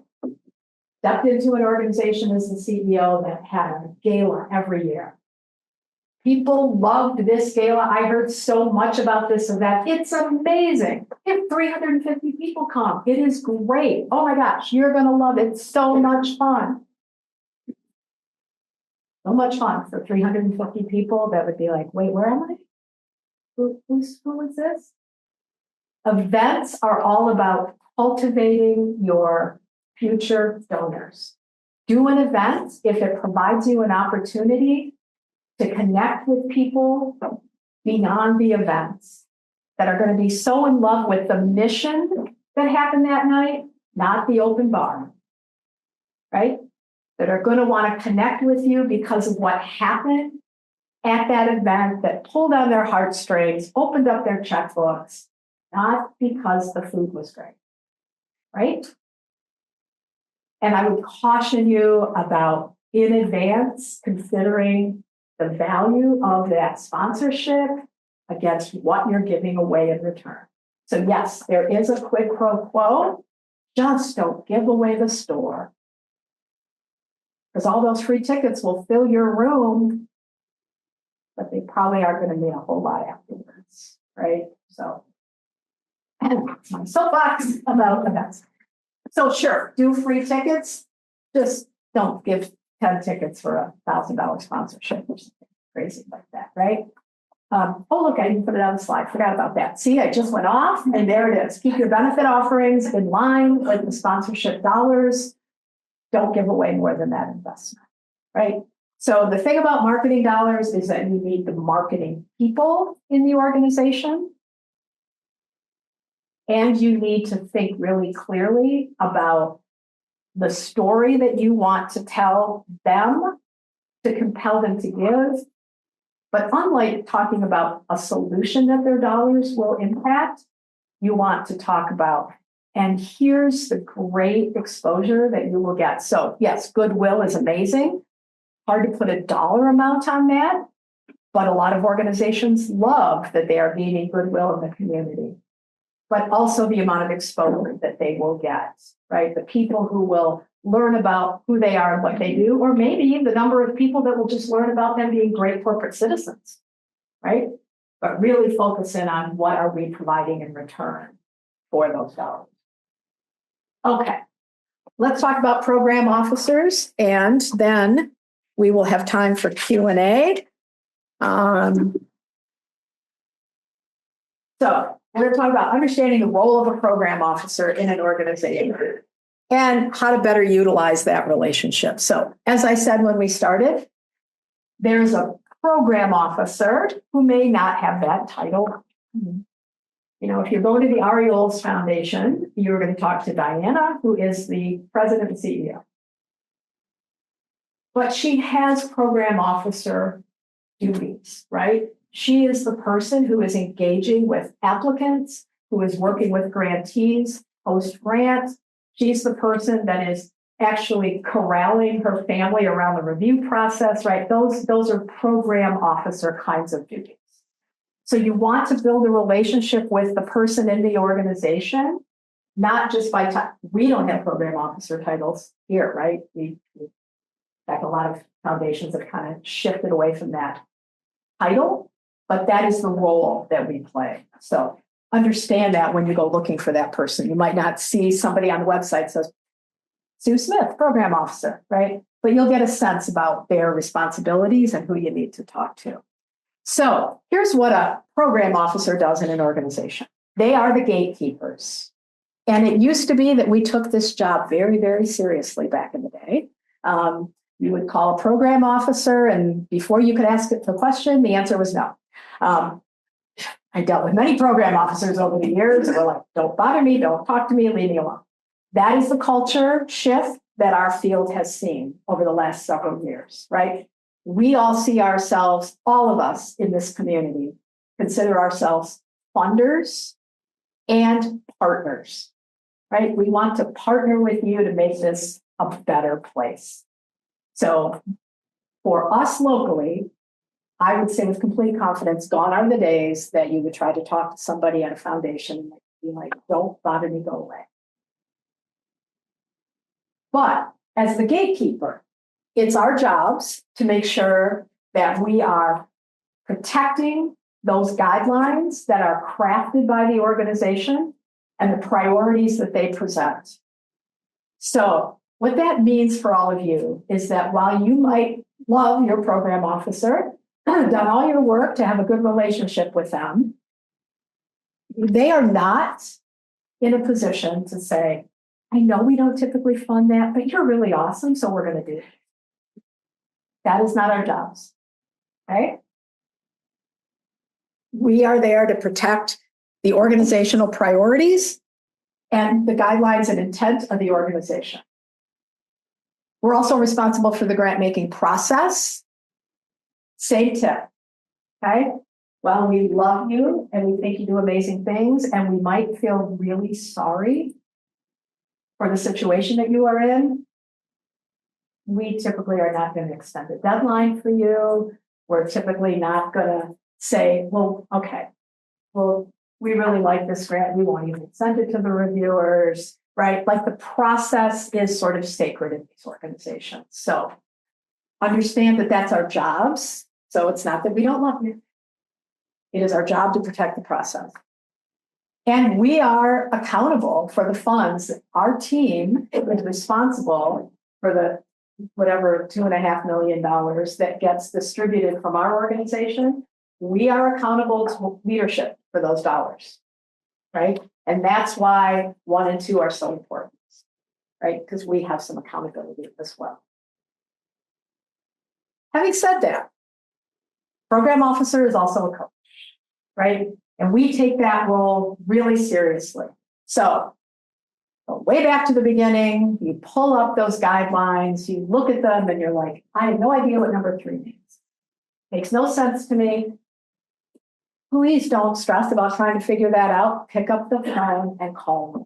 Stepped into an organization as the CEO that had a gala every year. People loved this gala. I heard so much about this event. It's amazing. If 350 people come, it is great. Oh my gosh, you're going to love it. It's so much fun. So much fun for 350 people that would be like, wait, where am I? Who is this? Events are all about cultivating your future donors. Do an event if it provides you an opportunity to connect with people beyond the events that are going to be so in love with the mission that happened that night, not the open bar, right? That are going to want to connect with you because of what happened at that event that pulled on their heartstrings, opened up their checkbooks, not because the food was great, right? And I would caution you about, in advance, considering the value of that sponsorship against what you're giving away in return. So yes, there is a quid pro quo. Just don't give away the store Because all those free tickets will fill your room, but they probably aren't going to mean a whole lot afterwards, right? So, and my soapbox about events. So sure, do free tickets, just don't give 10 tickets for $1,000 sponsorship or something crazy like that, right? Oh, look, I didn't put it on the slide. Forgot about that. See, I just went off and there it is. Keep your benefit offerings in line with the sponsorship dollars. Don't give away more than that investment, right? So the thing about marketing dollars is that you need the marketing people in the organization. And you need to think really clearly about the story that you want to tell them to compel them to give. But unlike talking about a solution that their dollars will impact, you want to talk about, and here's the great exposure that you will get. So yes, goodwill is amazing. Hard to put a dollar amount on that, but a lot of organizations love that they are gaining goodwill in the community. But also the amount of exposure that they will get, right? The people who will learn about who they are and what they do, or maybe the number of people that will just learn about them being great corporate citizens, right? But really focus in on what are we providing in return for those dollars. Okay, let's talk about program officers, and then we will have time for Q&A. So we're going to talk about understanding the role of a program officer in an organization and how to better utilize that relationship. So as I said when we started, there's a program officer who may not have that title. You know, if you're going to the Arioles Foundation, you're going to talk to Diana, who is the president and CEO. But she has program officer duties, right? She is the person who is engaging with applicants, who is working with grantees, post-grant. She's the person that is actually corralling her family around the review process, right? Those are program officer kinds of duties. So you want to build a relationship with the person in the organization, not just by we don't have program officer titles here, right? In fact, a lot of foundations have kind of shifted away from that title, but that is the role that we play. So understand that when you go looking for that person. You might not see somebody on the website that says, Sue Smith, program officer, right? But you'll get a sense about their responsibilities and who you need to talk to. So here's what a program officer does in an organization. They are the gatekeepers. And it used to be that we took this job very, very seriously back in the day. You would call a program officer, and before you could ask it the question, the answer was no. I dealt with many program officers over the years who were like, don't bother me, don't talk to me, leave me alone. That is the culture shift that our field has seen over the last several years, right? We all see ourselves, all of us in this community, consider ourselves funders and partners, right? We want to partner with you to make this a better place. So for us locally, I would say with complete confidence, gone are the days that you would try to talk to somebody at a foundation and be like, don't bother me, go away. But as the gatekeeper, it's our jobs to make sure that we are protecting those guidelines that are crafted by the organization and the priorities that they present. So what that means for all of you is that while you might love your program officer, done all your work to have a good relationship with them, they are not in a position to say, I know we don't typically fund that, but you're really awesome, so we're going to do it. That is not our jobs, right? We are there to protect the organizational priorities and the guidelines and intent of the organization. We're also responsible for the grant making process. Same tip, okay? Well, we love you and we think you do amazing things, and we might feel really sorry for the situation that you are in. We typically are not going to extend a deadline for you. We're typically not going to say, well, okay, well, we really like this grant. We won't even send it to the reviewers. right? Like the process is sort of sacred in these organizations. So understand that that's our jobs. So it's not that we don't love you. It is our job to protect the process. And we are accountable for the funds. Our team is responsible for the whatever $2.5 million that gets distributed from our organization. We are accountable to leadership for those dollars, right? And that's why 1 and 2 are so important, right? Because we have some accountability as well. Having said that, program officer is also a coach, right? And we take that role really seriously. So go way back to the beginning, you pull up those guidelines, you look at them, and you're like, I have no idea what number 3 means. Makes no sense to me. Please don't stress about trying to figure that out. Pick up the phone and call me.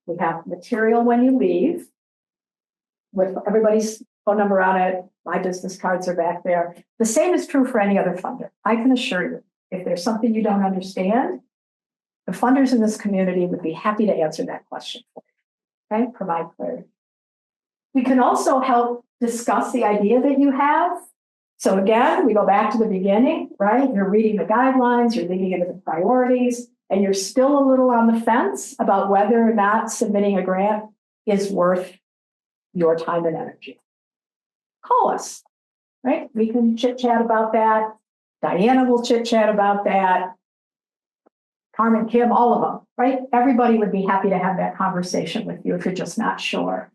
We have material when you leave with everybody's phone number on it. My business cards are back there. The same is true for any other funder. I can assure you, if there's something you don't understand, the funders in this community would be happy to answer that question for you, okay? Provide clarity. We can also help discuss the idea that you have. So again, we go back to the beginning, right? You're reading the guidelines, you're leading into the priorities, and you're still a little on the fence about whether or not submitting a grant is worth your time and energy. Call us, right? We can chit chat about that. Diana will chit chat about that. Carmen, Kim, all of them, right? Everybody would be happy to have that conversation with you if you're just not sure.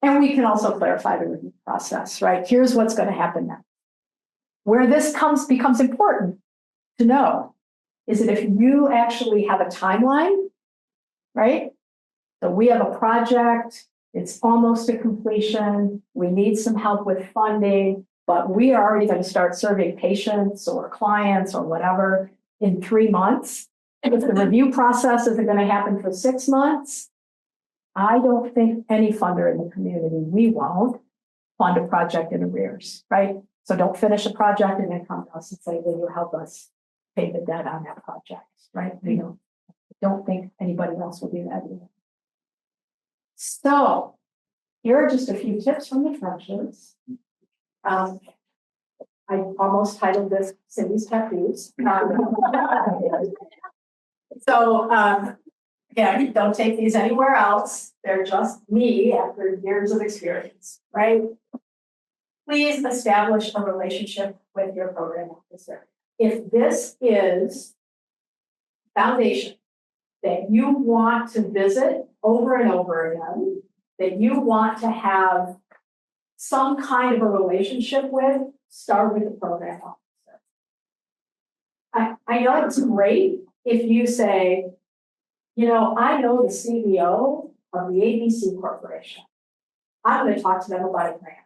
And we can also clarify the review process, right? Here's what's going to happen next. Where this becomes important to know is that if you actually have a timeline, right? So we have a project, it's almost to completion, we need some help with funding, but we are already going to start serving patients or clients or whatever in 3 months. If the review process isn't going to happen for 6 months, I don't think any funder in the community, we won't fund a project in arrears, right? So don't finish a project and then come to us and say, will you help us pay the debt on that project, right? We don't think anybody else will do that either. So here are just a few tips from the trenches. I almost titled this Cindy's Tattoos. So again, don't take these anywhere else. They're just me after years of experience, right? Please establish a relationship with your program officer. If this is foundation that you want to visit over and over again, that you want to have some kind of a relationship with, start with the program officer. I know it's great if you say, I know the CEO of the ABC Corporation. I'm going to talk to them about a grant.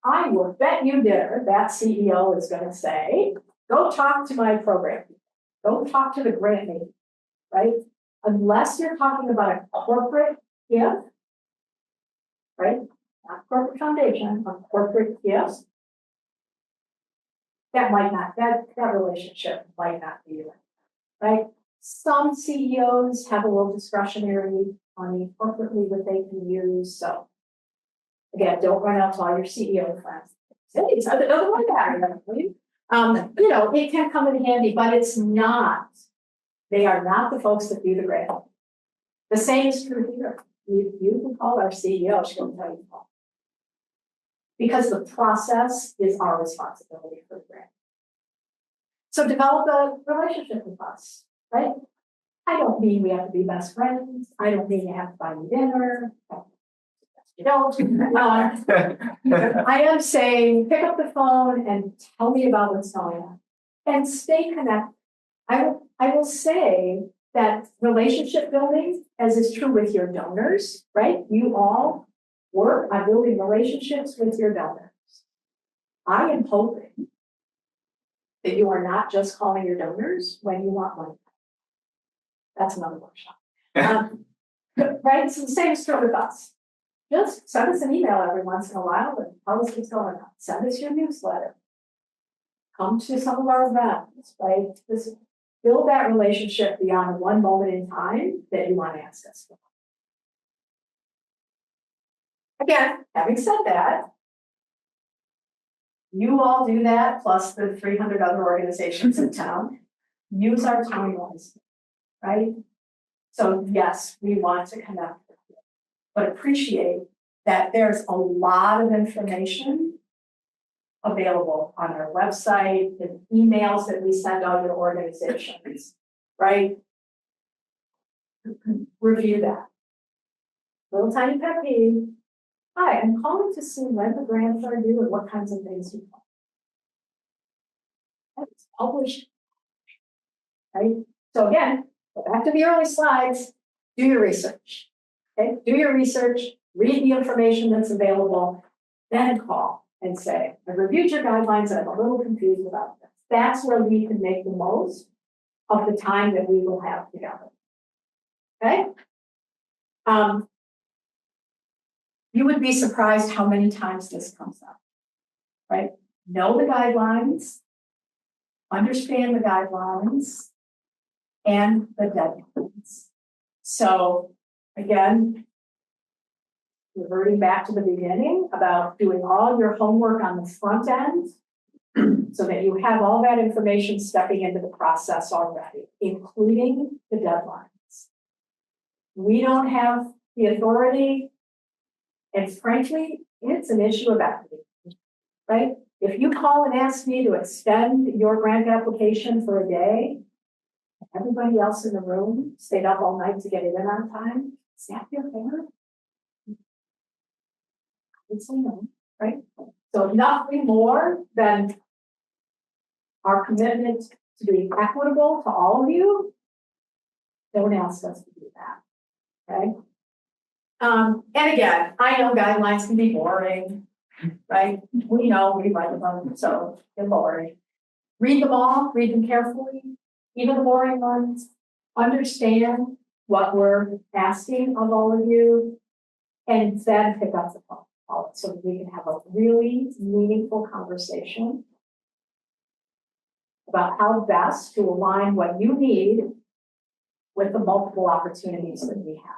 I will bet you dinner that CEO is going to say, go talk to my program people. Go talk to the grant meeting, right? Unless you're talking about a corporate gift, right? Not corporate foundation, a corporate gift. That relationship might not be right. Some CEOs have a little discretionary money corporately that they can use. So again, don't run out to all your CEO friends. It's another one it can come in handy, but it's not. They are not the folks that do the grant. The same is true here. You can call our CEO, she'll tell you all. Because the process is our responsibility for the grant. So develop a relationship with us, right? I don't mean we have to be best friends. I don't mean you have to buy me dinner. You don't. I am saying pick up the phone and tell me about what's going on. And stay connected. I will say that relationship building, as is true with your donors, right? You all work on building relationships with your donors. I am hoping that you are not just calling your donors when you want money. That's another workshop. Right? So the same is true with us. Just send us an email every once in a while and tell us what's going on. Send us your newsletter. Come to some of our events, right? Just build that relationship beyond one moment in time that you want to ask us for. Again, having said that, you all do that, plus the 300 other organizations in town, use our time wisely, right? So yes, we want to connect with you, but appreciate that there's a lot of information available on our website, the emails that we send out to organizations, right? Review that. Little tiny pet peeve. Hi, I'm calling to see when the grants are due and what kinds of things you want. It's published. Right? So again, go back to the early slides, do your research. Okay, do your research, read the information that's available, then call and say, I reviewed your guidelines and I'm a little confused about this. That's where we can make the most of the time that we will have together. Okay? You would be surprised how many times this comes up, right? Know the guidelines, understand the guidelines, and the deadlines. So again, reverting back to the beginning about doing all your homework on the front end so that you have all that information stepping into the process already, including the deadlines. We don't have the authority, and frankly, it's an issue of equity, right? If you call and ask me to extend your grant application for a day, everybody else in the room stayed up all night to get it in on time, is that your fair? It's a no, right? So nothing more than our commitment to be equitable to all of you. Don't ask us to do that, okay? And again, I know guidelines can be boring, right? We know, we write them, so they're boring. Read them all, read them carefully, even the boring ones. Understand what we're asking of all of you, and then pick up the phone so that we can have a really meaningful conversation about how best to align what you need with the multiple opportunities that we have.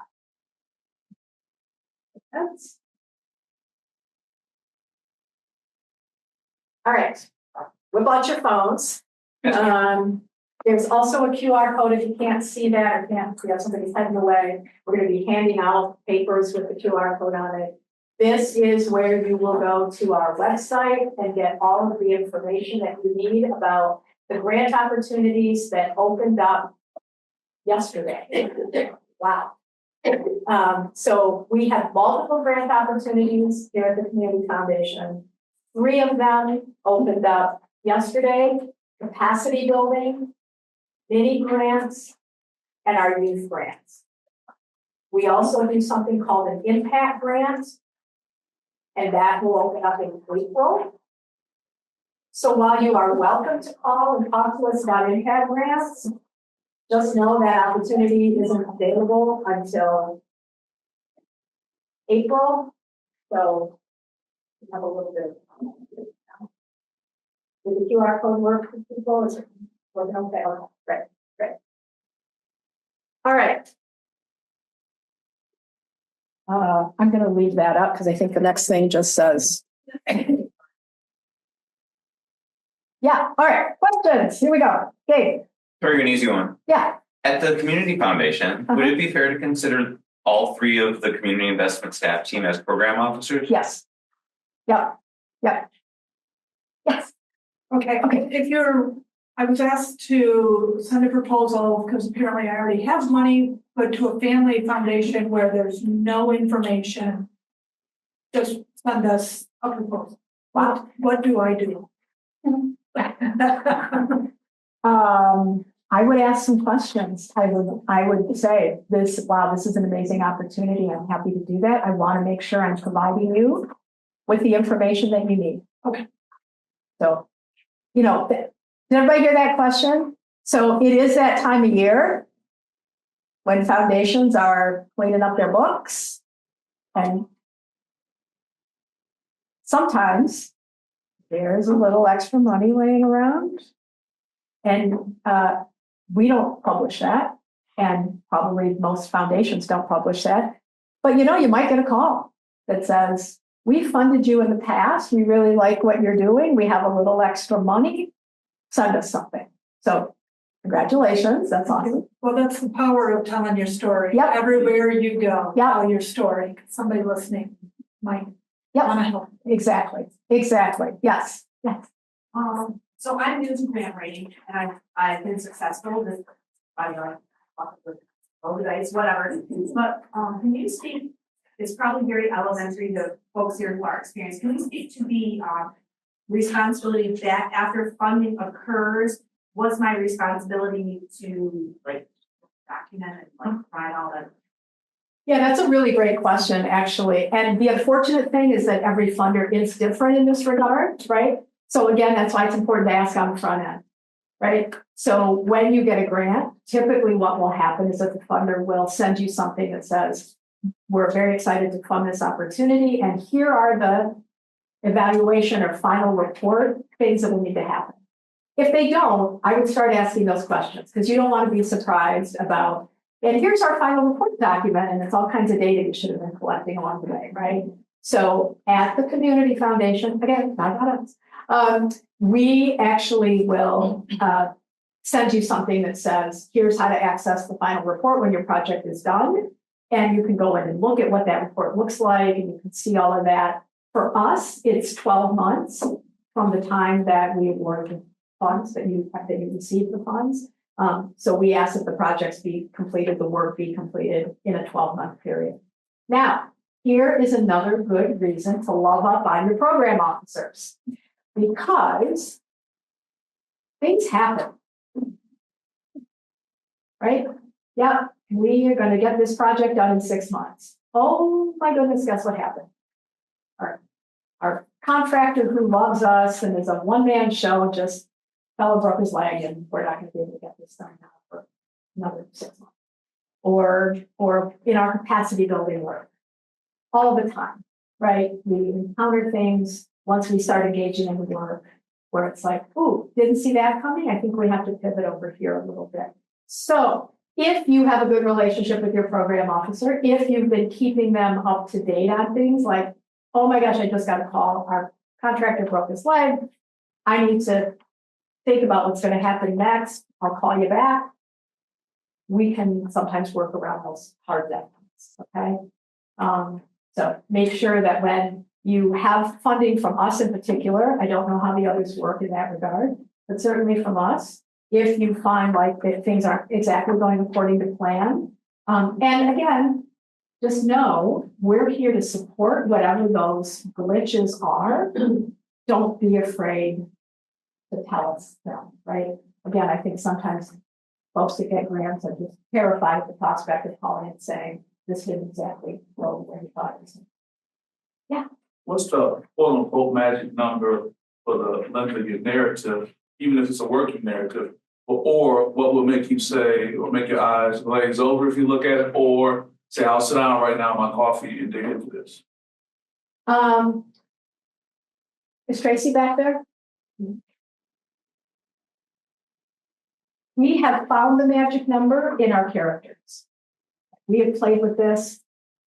That's all right. Whip out your phones. There's also a QR code if you can't see that or can't see somebody's heading away. We're going to be handing out papers with the QR code on it. This is where you will go to our website and get all of the information that you need about the grant opportunities that opened up yesterday. Wow. So we have multiple grant opportunities here at the Community Foundation. 3 of them opened up yesterday: capacity building, mini grants, and our youth grants. We also do something called an impact grant, and that will open up in April. So while you are welcome to call and talk to us about impact grants, just know that opportunity isn't available until April. So we have a little bit of Does the QR code work for people? Is it working okay? Okay, great, great. All right. I'm going to leave that up because I think the next thing just says. Yeah, all right, questions, here we go. Gabe. Very an easy one. Yeah. At the Community Foundation, would it be fair to consider all 3 of the community investment staff team as program officers? Yes. Yep. Yep. Yes. Okay, I was asked to send a proposal because apparently I already have money, but to a family foundation where there's no information. Just send us a proposal. Wow, what do I do? I would ask some questions. I would say wow, this is an amazing opportunity. I'm happy to do that. I want to make sure I'm providing you with the information that you need. Okay. So, did everybody hear that question? So it is that time of year when foundations are cleaning up their books, and sometimes there's a little extra money laying around, and we don't publish that, and probably most foundations don't publish that. But you might get a call that says, we funded you in the past, we really like what you're doing, we have a little extra money, send us something. So congratulations, that's awesome. Well, that's the power of telling your story. Yep. Everywhere you go, Yep. tell your story. Somebody listening might Yep. want to help. Exactly, yes, yes. So I'm new to grant writing and I've been successful with, I don't know, roll the dice, whatever. But, can you speak, it's probably very elementary to folks here who are experienced. Can you speak to the, responsibility that after funding occurs, what's my responsibility to like document and like provide all that? Yeah, that's a really great question, actually. And the unfortunate thing is that every funder is different in this regard, right? So again, that's why it's important to ask on the front end, right? So when you get a grant, typically what will happen is that the funder will send you something that says, we're very excited to fund this opportunity, and here are the evaluation or final report things that will need to happen. If they don't, I would start asking those questions because you don't want to be surprised about, and here's our final report document, and it's all kinds of data you should have been collecting along the way, right? So at the Community Foundation, again, not about us, we actually will send you something that says, here's how to access the final report when your project is done. And you can go in and look at what that report looks like, and you can see all of that. For us, it's 12 months from the time that we award the funds, that you receive the funds. So we ask that the projects be completed, the work be completed in a 12-month period. Now, here is another good reason to love up on your program officers, because things happen, right? Yeah, we are going to get this project done in 6 months. Oh my goodness, guess what happened? Our contractor who loves us and is a one-man show just fell and broke his leg, and we're not going to be able to get this done now for another 6 months. Or in our capacity building work, all the time, right? We encounter things once we start engaging in the work where it's like, ooh, didn't see that coming. I think we have to pivot over here a little bit. So if you have a good relationship with your program officer, if you've been keeping them up to date on things like, oh my gosh, I just got a call, our contractor broke his leg, I need to think about what's going to happen next, I'll call you back. We can sometimes work around those hard deadlines, okay? So make sure that when you have funding from us in particular, I don't know how the others work in that regard, but certainly from us, if you find like that things aren't exactly going according to plan. And again, just know we're here to support whatever those glitches are. Don't be afraid to tell us them, right? Again, I think sometimes folks that get grants are just terrified at the prospect of calling and saying, this didn't exactly go where you thought it was. Yeah. What's the quote unquote magic number for the length of your narrative, even if it's a working narrative? Or what will make you say, or make your eyes glaze over if you look at it, or say, I'll sit down right now, my coffee, and dig into this? Is Tracy back there? We have found the magic number in our characters. We have played with this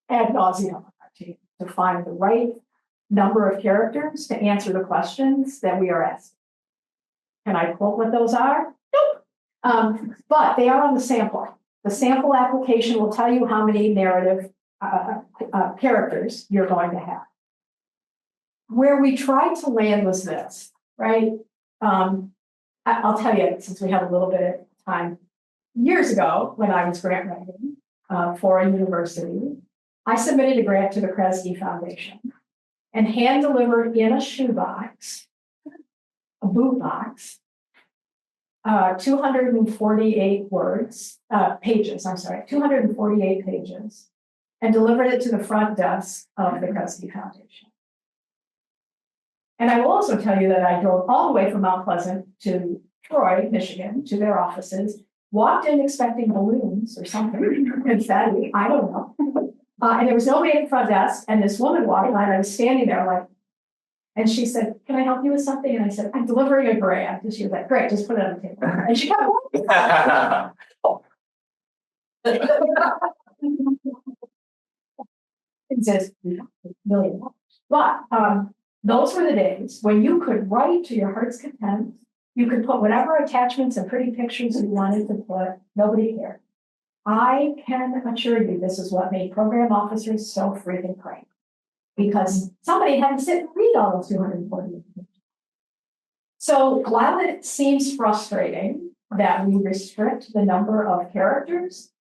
ad nauseum on our team to find the right number of characters to answer the questions that we are asking. Can I quote what those are? Nope. But they are on the sample. The sample application will tell you how many narrative characters you're going to have. Where we tried to land was this, right? I'll tell you, since we have a little bit of time. Years ago, when I was grant writing for a university, I submitted a grant to the Kresge Foundation and hand delivered in a shoebox, a boot box, 248 pages, 248 pages, and delivered it to the front desk of the Kresge Foundation. And I will also tell you that I drove all the way from Mount Pleasant to Troy, Michigan, to their offices, walked in expecting balloons or something, confetti, I don't know. And there was nobody at the front desk, and this woman walked by, and I was standing there like, and she said, can I help you with something? And I said, I'm delivering a grant. And she was like, great, just put it on the table. And she kept walking. exist million. But those were the days when you could write to your heart's content. You could put whatever attachments and pretty pictures you wanted to put. Nobody cared. I can assure you, this is what made program officers so freaking cranky. Because somebody had to sit and read all those 240. So while it seems frustrating that we restrict the number of characters,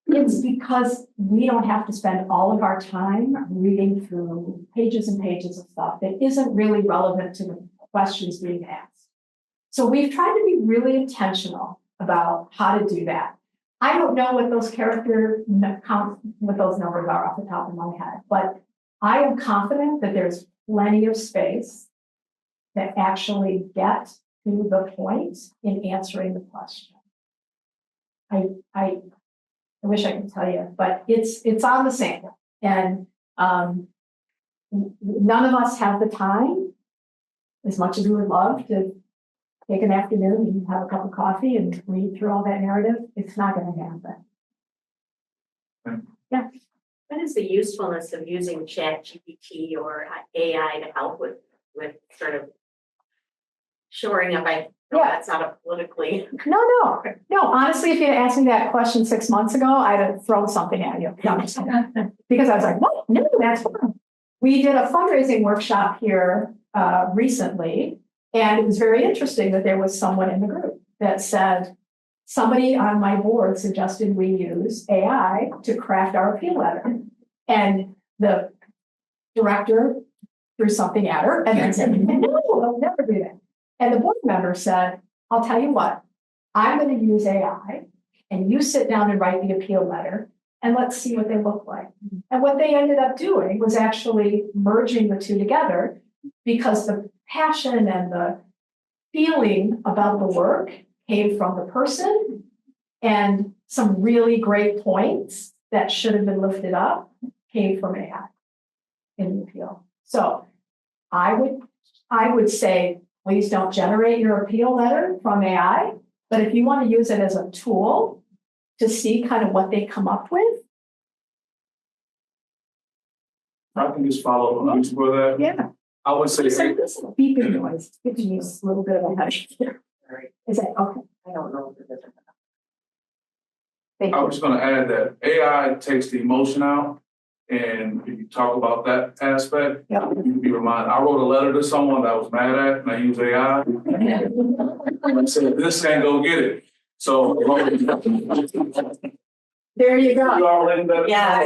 it's because we don't have to spend all of our time reading through pages and pages of stuff that isn't really relevant to the questions being asked. So we've tried to be really intentional about how to do that. I don't know what those what those numbers are off the top of my head, but I am confident that there's plenty of space to actually get to the point in answering the question. I wish I could tell you, but it's on the sample, and none of us have the time, as much as we would love to take an afternoon and have a cup of coffee and read through all that narrative. It's not going to happen. Yeah. What is the usefulness of using ChatGPT or AI to help with sort of shoring up? I know that's not a politically. No. Honestly, if you had asked me that question 6 months ago, I'd have thrown something at you. No, because I was like, what? No, that's fun. We did a fundraising workshop here recently, and it was very interesting that there was someone in the group that said, somebody on my board suggested we use AI to craft our appeal letter. And the director threw something at her and then said, no, I'll never do that. And the board member said, I'll tell you what, I'm going to use AI and you sit down and write the appeal letter and let's see what they look like. And what they ended up doing was actually merging the two together, because the passion and the feeling about the work came from the person, and some really great points that should have been lifted up came from AI in the appeal. So I would say, please don't generate your appeal letter from AI, but if you want to use it as a tool to see kind of what they come up with. I can just follow up for that. Yeah. I would say. This is a beeping noise. It needs a little bit of a hush. Is that okay? I don't know if it is. Thank I you. was going to add that AI takes the emotion out, and if you talk about that aspect, Yep. you can be reminded. I wrote a letter to someone that I was mad at, and I used AI. And I said, "This ain't gonna get it." So There you go. you all in that? Yeah.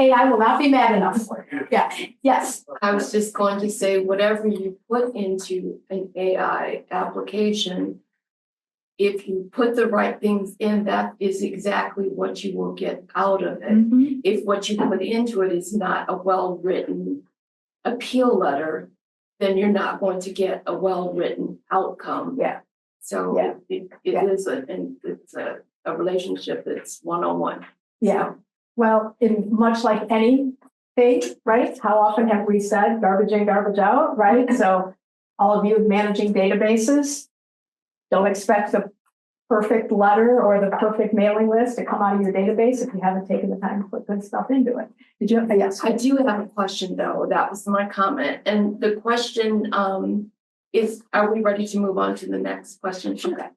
AI will not be mad enough for you. Yeah. Yes. I was just going to say, whatever you put into an AI application, if you put the right things in, that is exactly what you will get out of it. Mm-hmm. If what you put into it is not a well-written appeal letter, then you're not going to get a well-written outcome. Yeah. So Yeah. it Yeah. is it's a relationship that's one-on-one. Yeah. Well, in much like anything, right? How often have we said garbage in, garbage out, right? So all of you managing databases, don't expect the perfect letter or the perfect mailing list to come out of your database if you haven't taken the time to put good stuff into it. Did you? Yes. I do have a question though. That was my comment. And the question is, are we ready to move on to the next question? Okay.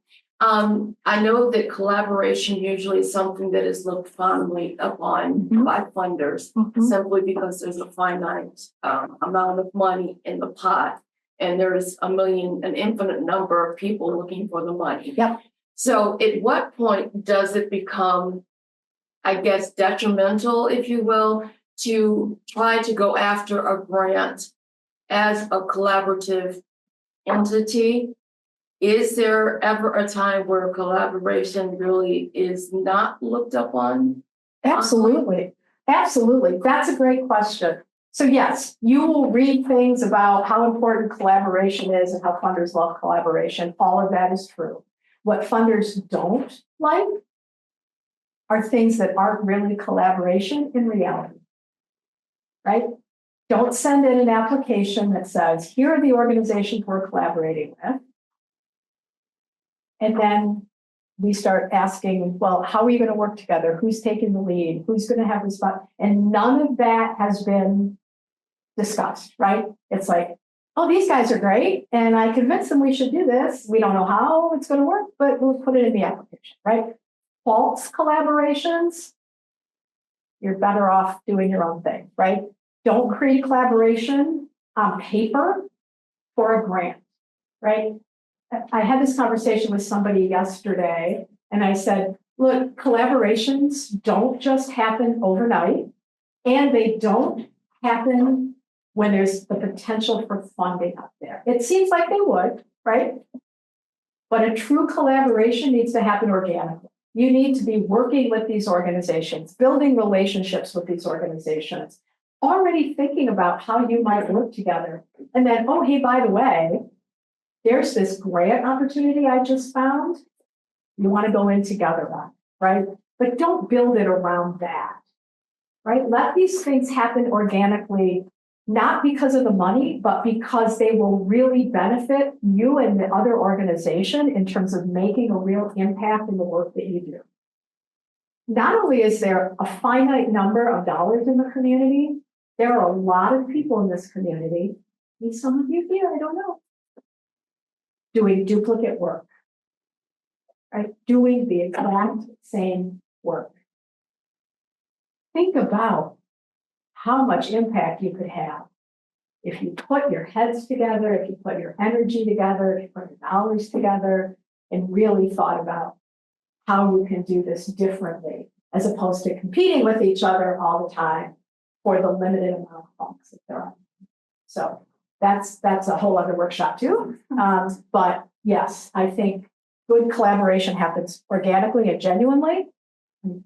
I know that collaboration usually is something that is looked fondly upon by funders, simply because there's a finite amount of money in the pot, and there's an infinite number of people looking for the money. Yep. So at what point does it become, I guess, detrimental, if you will, to try to go after a grant as a collaborative entity? Is there ever a time where collaboration really is not looked upon? Absolutely. Absolutely. That's a great question. So yes, you will read things about how important collaboration is and how funders love collaboration. All of that is true. What funders don't like are things that aren't really collaboration in reality, right? Don't send in an application that says, here are the organizations we're collaborating with. And then we start asking, well, how are you going to work together? Who's taking the lead? Who's going to have response? And none of that has been discussed, right? It's like, oh, these guys are great, and I convinced them we should do this. We don't know how it's going to work, but we'll put it in the application, right? False collaborations, you're better off doing your own thing, right? Don't create collaboration on paper for a grant, right? I had this conversation with somebody yesterday, and I said, look, collaborations don't just happen overnight, and they don't happen when there's the potential for funding up there. It seems like they would, right? But a true collaboration needs to happen organically. You need to be working with these organizations, building relationships with these organizations, already thinking about how you might work together. And then, oh, hey, by the way, there's this grant opportunity I just found. You want to go in together on, right? But don't build it around that, right? Let these things happen organically, not because of the money, but because they will really benefit you and the other organization in terms of making a real impact in the work that you do. Not only is there a finite number of dollars in the community, there are a lot of people in this community, maybe some of you here, I don't know, doing duplicate work, right? Doing the exact same work. Think about how much impact you could have if you put your heads together, if you put your energy together, if you put your dollars together, and really thought about how you can do this differently, as opposed to competing with each other all the time for the limited amount of funds that there are. So that's a whole other workshop too. But yes, I think good collaboration happens organically and genuinely,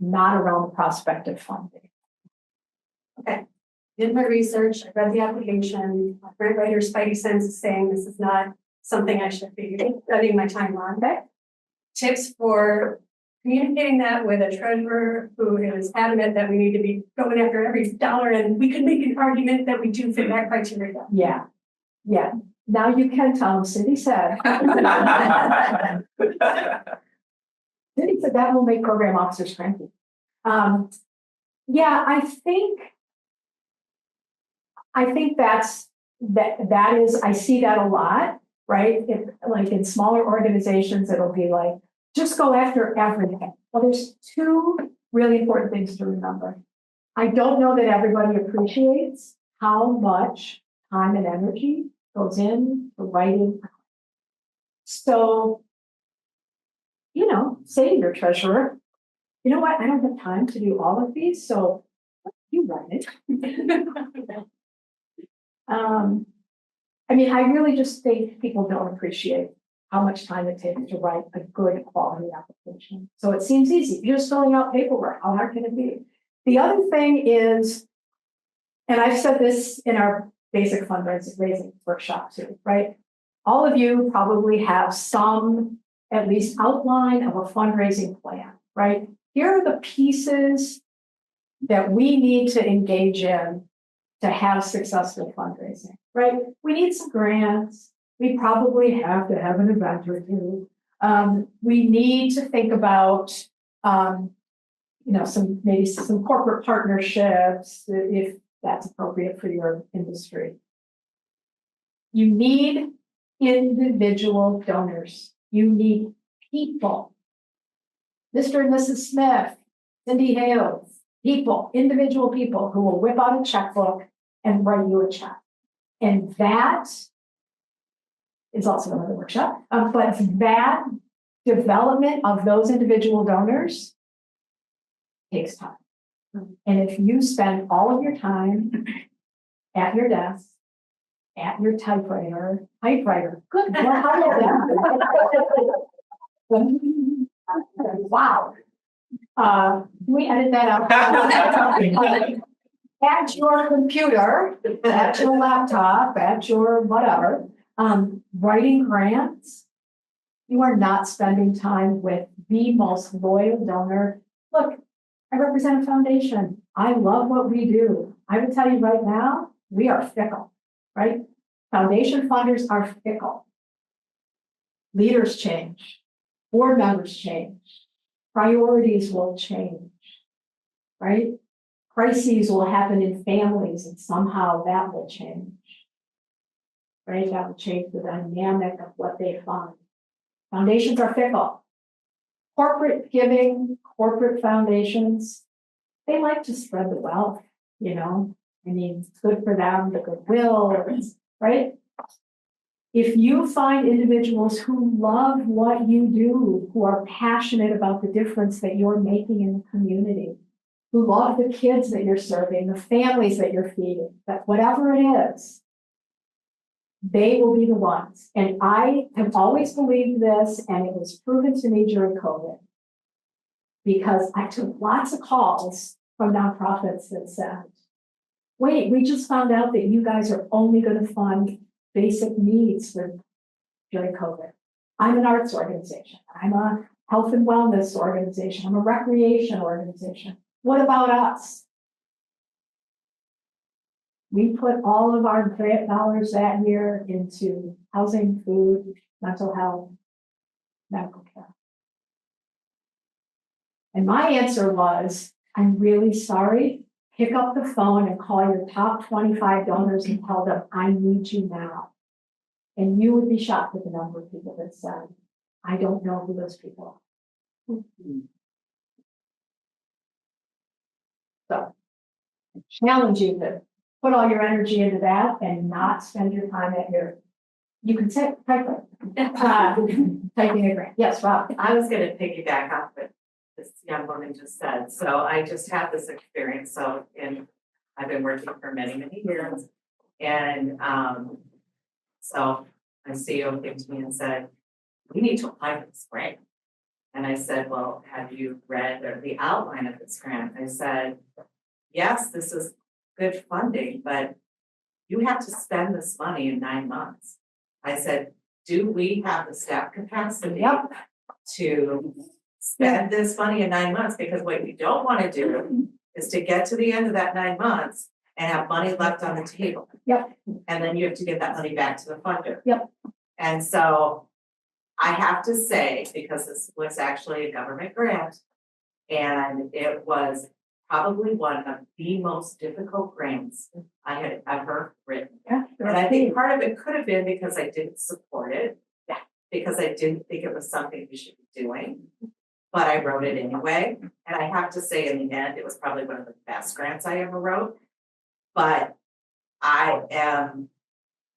not around the prospect of funding. Okay, did my research, I read the application, my grant writer's spidey sense is saying this is not something I should be studying my time on. Okay. Tips for communicating that with a treasurer who is adamant that we need to be going after every dollar, and we could make an argument that we do fit that criteria. Yeah, yeah. Now you can tell them, Cindy said. Cindy said that will make program officers cranky. Yeah, I think that is, I see that a lot, right? Like in smaller organizations, it'll be like, just go after everything. Well, there's two really important things to remember. I don't know that everybody appreciates how much time and energy goes in to writing. So, say to your treasurer, you know what, I don't have time to do all of these, so you write it. I really just think people don't appreciate how much time it takes to write a good quality application. So it seems easy. You're just filling out paperwork. How hard can it be? The other thing is, and I've said this in our basic fundraising workshop too, right? All of you probably have some, at least outline of a fundraising plan, right? Here are the pieces that we need to engage in to have successful fundraising, right? We need some grants. We probably have to have an event or two. We need to think about, maybe some corporate partnerships if that's appropriate for your industry. You need individual donors. You need people. Mr. and Mrs. Smith, Cindy Hales, people, individual people who will whip out a checkbook and write you a check. And that is also another workshop, but that development of those individual donors takes time. And if you spend all of your time at your desk, at your typewriter, good Lord, how did that? Wow. Can we edit that out? At your computer, at your laptop, at your whatever, writing grants, you are not spending time with the most loyal donor. Look, I represent a foundation. I love what we do. I would tell you right now, we are fickle, right? Foundation funders are fickle. Leaders change. Board members change. Priorities will change, right? Crises will happen in families and somehow that will change. Right? That will change the dynamic of what they fund. Foundations are fickle. Corporate giving, corporate foundations, they like to spread the wealth, you know? I mean, it's good for them, the goodwill, right? If you find individuals who love what you do, who are passionate about the difference that you're making in the community, who love the kids that you're serving, the families that you're feeding, that whatever it is, they will be the ones. And I have always believed this, and it was proven to me during COVID. Because I took lots of calls from nonprofits that said, wait, we just found out that you guys are only going to fund basic needs during COVID. I'm an arts organization. I'm a health and wellness organization. I'm a recreation organization. What about us? We put all of our grant dollars that year into housing, food, mental health, medical care. And my answer was, I'm really sorry. Pick up the phone and call your top 25 donors and tell them, I need you now. And you would be shocked at the number of people that said, I don't know who those people are. So, I challenge you to put all your energy into that and not spend your time at your, you can say, typing a grant. Yes, Rob. I was gonna piggyback off what this young woman just said. So I just have this experience. So, and I've been working for many, many years. And so my CEO came to me and said, we need to apply for this grant. And I said, well, have you read the outline of this grant? I said, yes, this is good funding, but you have to spend this money in 9 months. I said, do we have the staff capacity to spend this money in 9 months? Because what you don't want to do is to get to the end of that 9 months and have money left on the table. Yep. And then you have to give that money back to the funder. Yep. And so I have to say, because this was actually a government grant, and it was probably one of the most difficult grants I had ever written. Yeah, and I think part of it could have been because I didn't support it. Yeah. Because I didn't think it was something we should be doing. But I wrote it anyway. And I have to say, in the end, it was probably one of the best grants I ever wrote. But I am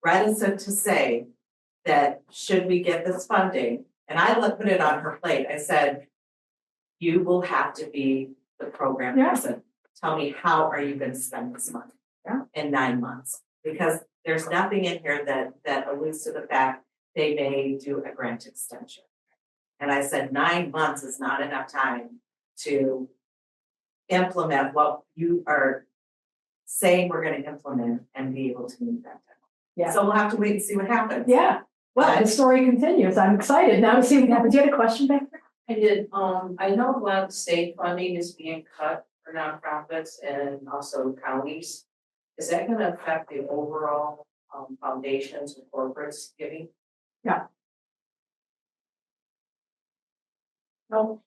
reticent to say that should we get this funding, and I put it on her plate. I said, you will have to be the program person. Tell me, how are you going to spend this money in 9 months? Because there's nothing in here that alludes to the fact they may do a grant extension. And I said, 9 months is not enough time to implement what you are saying we're going to implement and be able to meet that time. Yeah. So we'll have to wait and see what happens. Yeah. Well, the story continues. I'm excited now to see what happens. You had a question back there? I did, I know a lot of state funding is being cut for nonprofits and also counties. Is that gonna affect the overall foundations and corporates giving? Yeah. No.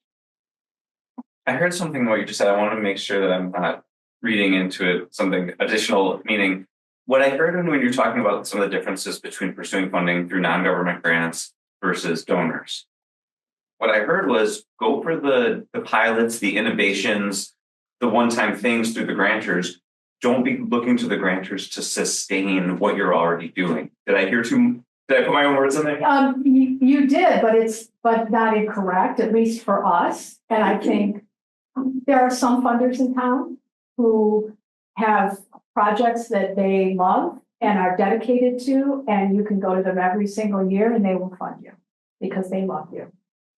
I heard something what you just said. I want to make sure that I'm not reading into it something additional, meaning what I heard when you're talking about some of the differences between pursuing funding through non-government grants versus donors. What I heard was go for the pilots, the innovations, the one-time things through the grantors. Don't be looking to the grantors to sustain what you're already doing. Did I put my own words in there? You did, but not incorrect, at least for us. And I think there are some funders in town who have projects that they love and are dedicated to, and you can go to them every single year and they will fund you because they love you.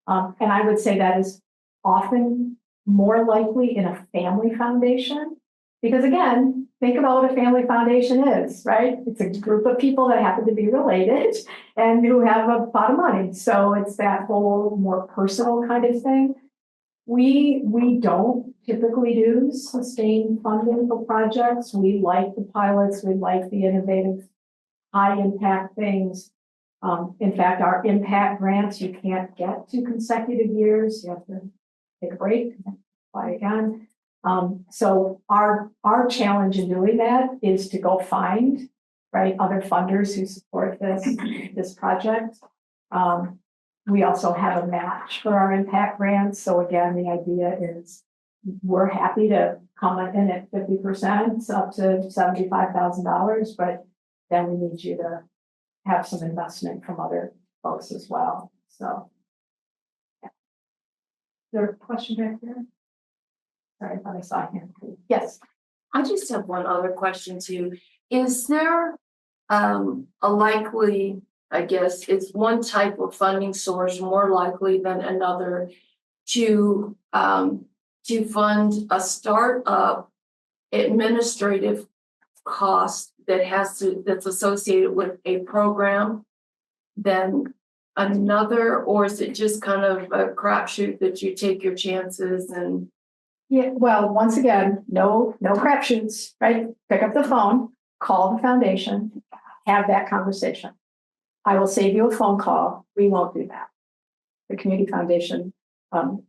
And I would say that is often more likely in a family foundation, because again, think about what a family foundation is, right? It's a group of people that happen to be related and who have a pot of money. So it's that whole more personal kind of thing. We don't typically do sustained funding for projects. We like the pilots, we like the innovative, high impact things. In fact, our impact grants, you can't get 2 consecutive years. You have to take a break, apply again. So our challenge in doing that is to go find, right, other funders who support this project. We also have a match for our impact grants. So again, the idea is we're happy to come in at 50%, up to $75,000, but then we need you to have some investment from other folks as well. So. Yeah. Is there a question back there? Sorry, I thought I saw a hand. Yes. I just have one other question too. Is there a likely, I guess, is one type of funding source more likely than another to fund a startup administrative cost that's associated with a program than another, or is it just kind of a crapshoot that you take your chances and? Yeah, well, once again, no crapshoots, right? Pick up the phone, call the foundation, have that conversation. I will save you a phone call. We won't do that. The community foundation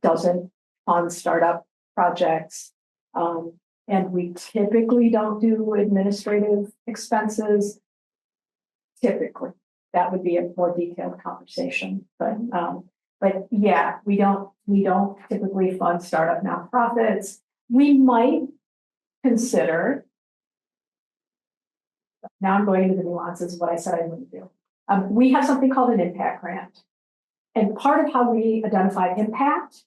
doesn't fund startup projects. And we typically don't do administrative expenses. Typically, that would be a more detailed conversation. But yeah, we don't typically fund startup nonprofits. We might consider. Now I'm going into the nuances of what I said I wouldn't do. We have something called an impact grant. And part of how we identify impact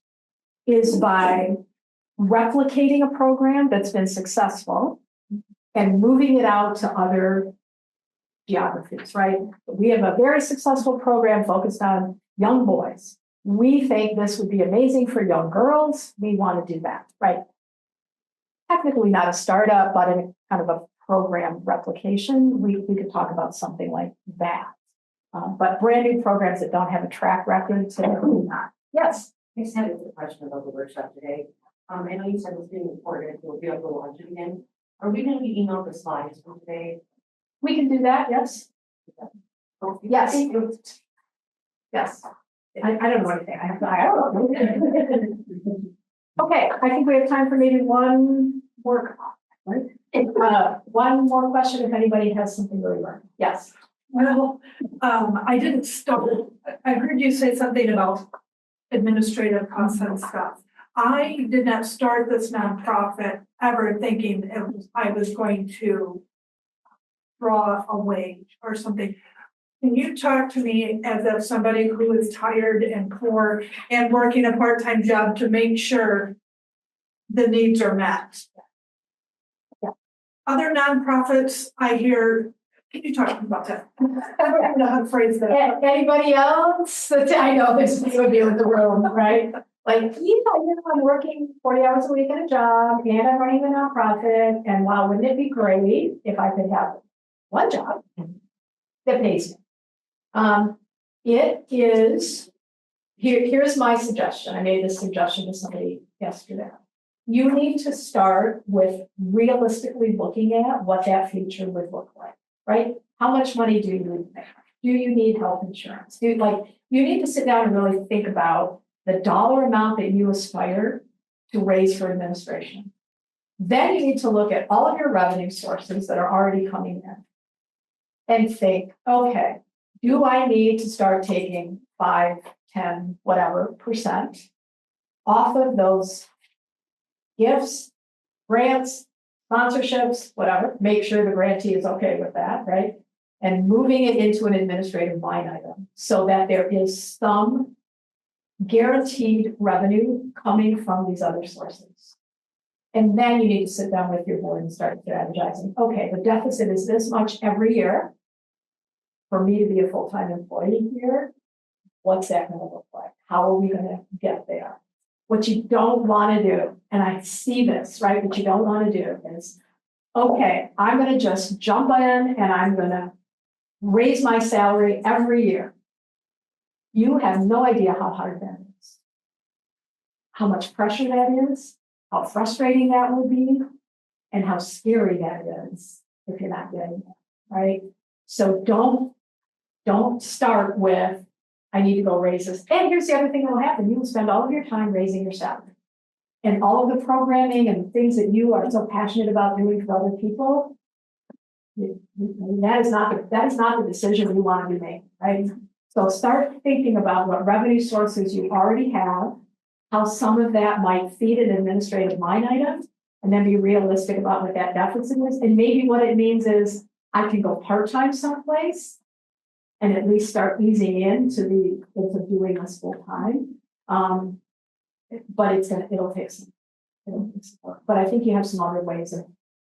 is by replicating a program that's been successful and moving it out to other geographies, right? We have a very successful program focused on young boys. We think this would be amazing for young girls. We want to do that, right? Technically not a startup, but in kind of a program replication. We could talk about something like that. But brand new programs that don't have a track record, typically not. Yes. I just had a quick question about the workshop today. I know you said it was being recorded, we'll be able to watch it again. Are we gonna be emailed the slides from today? We can do that, yes. Yes. Yes. I don't know anything. I don't know. Okay, I think we have time for maybe one more, right? One more question if anybody has something to learn. Yes. Well, I didn't start, I heard you say something about administrative costs and stuff. I did not start this nonprofit ever thinking I was going to draw a wage or something. Can you talk to me as of somebody who is tired and poor and working a part-time job to make sure the needs are met? Yeah. Other nonprofits, I hear, can you talk about that? I don't even know how to phrase that. Anybody else? I know there's people in the room, right? Like, I'm working 40 hours a week in a job and I'm running a nonprofit. And wow, wouldn't it be great if I could have one job that pays me? It is, here's my suggestion. I made this suggestion to somebody yesterday. You need to start with realistically looking at what that future would look like, right? How much money do you need? Do you need health insurance? You need to sit down and really think about the dollar amount that you aspire to raise for administration. Then you need to look at all of your revenue sources that are already coming in and think, okay, do I need to start taking 5, 10, whatever % off of those gifts, grants, sponsorships, whatever, make sure the grantee is okay with that, right? And moving it into an administrative line item so that there is some guaranteed revenue coming from these other sources. And then you need to sit down with your board and start strategizing. Okay, the deficit is this much every year. For me to be a full-time employee here, what's that going to look like? How are we going to get there? What you don't want to do, and I see this, right? What you don't want to do is, okay, I'm going to just jump in and I'm going to raise my salary every year. You have no idea how hard that is, how much pressure that is, how frustrating that will be, and how scary that is if you're not getting it, right? So don't Don't start with, I need to go raise this. And here's the other thing that will happen. You will spend all of your time raising your salary. And all of the programming and things that you are so passionate about doing for other people, that is not the decision you want to be making, right? So start thinking about what revenue sources you already have, how some of that might feed an administrative line item, and then be realistic about what that deficit is. And maybe what it means is I can go part-time someplace and at least start easing into doing this full-time. But it'll take some work. But I think you have some other ways of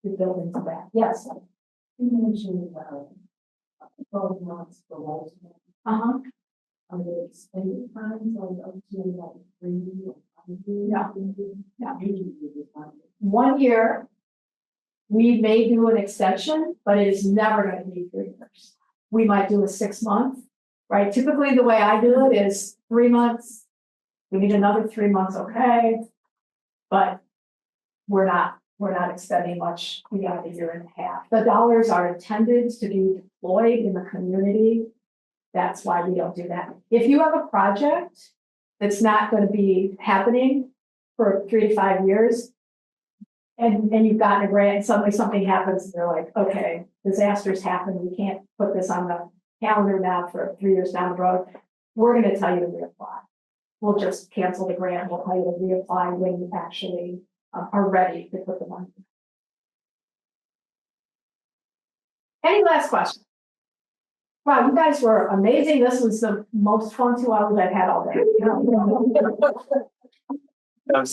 building to that. Yes. You mentioned, 12 months for roles. Uh-huh. Are there extended times or up to like 3 or 5 years? Yeah. Yeah. Usually it's 1 year. 1 year, we may do an extension, but it is never going to be 3 years. We might do a 6 month, right? Typically, the way I do it is 3 months. We need another 3 months, okay? But we're not extending much beyond a year and a half. The dollars are intended to be deployed in the community. That's why we don't do that. If you have a project that's not going to be happening for 3 to 5 years, and you've gotten a grant, and suddenly something happens, and they're like, okay, disasters happen, we can't put this on the calendar now for 3 years down the road, we're going to tell you to reapply. We'll just cancel the grant, we'll tell you to reapply when you actually are ready to put the money. Any last questions? Wow, you guys were amazing. This was the most fun 2 hours I've had all day.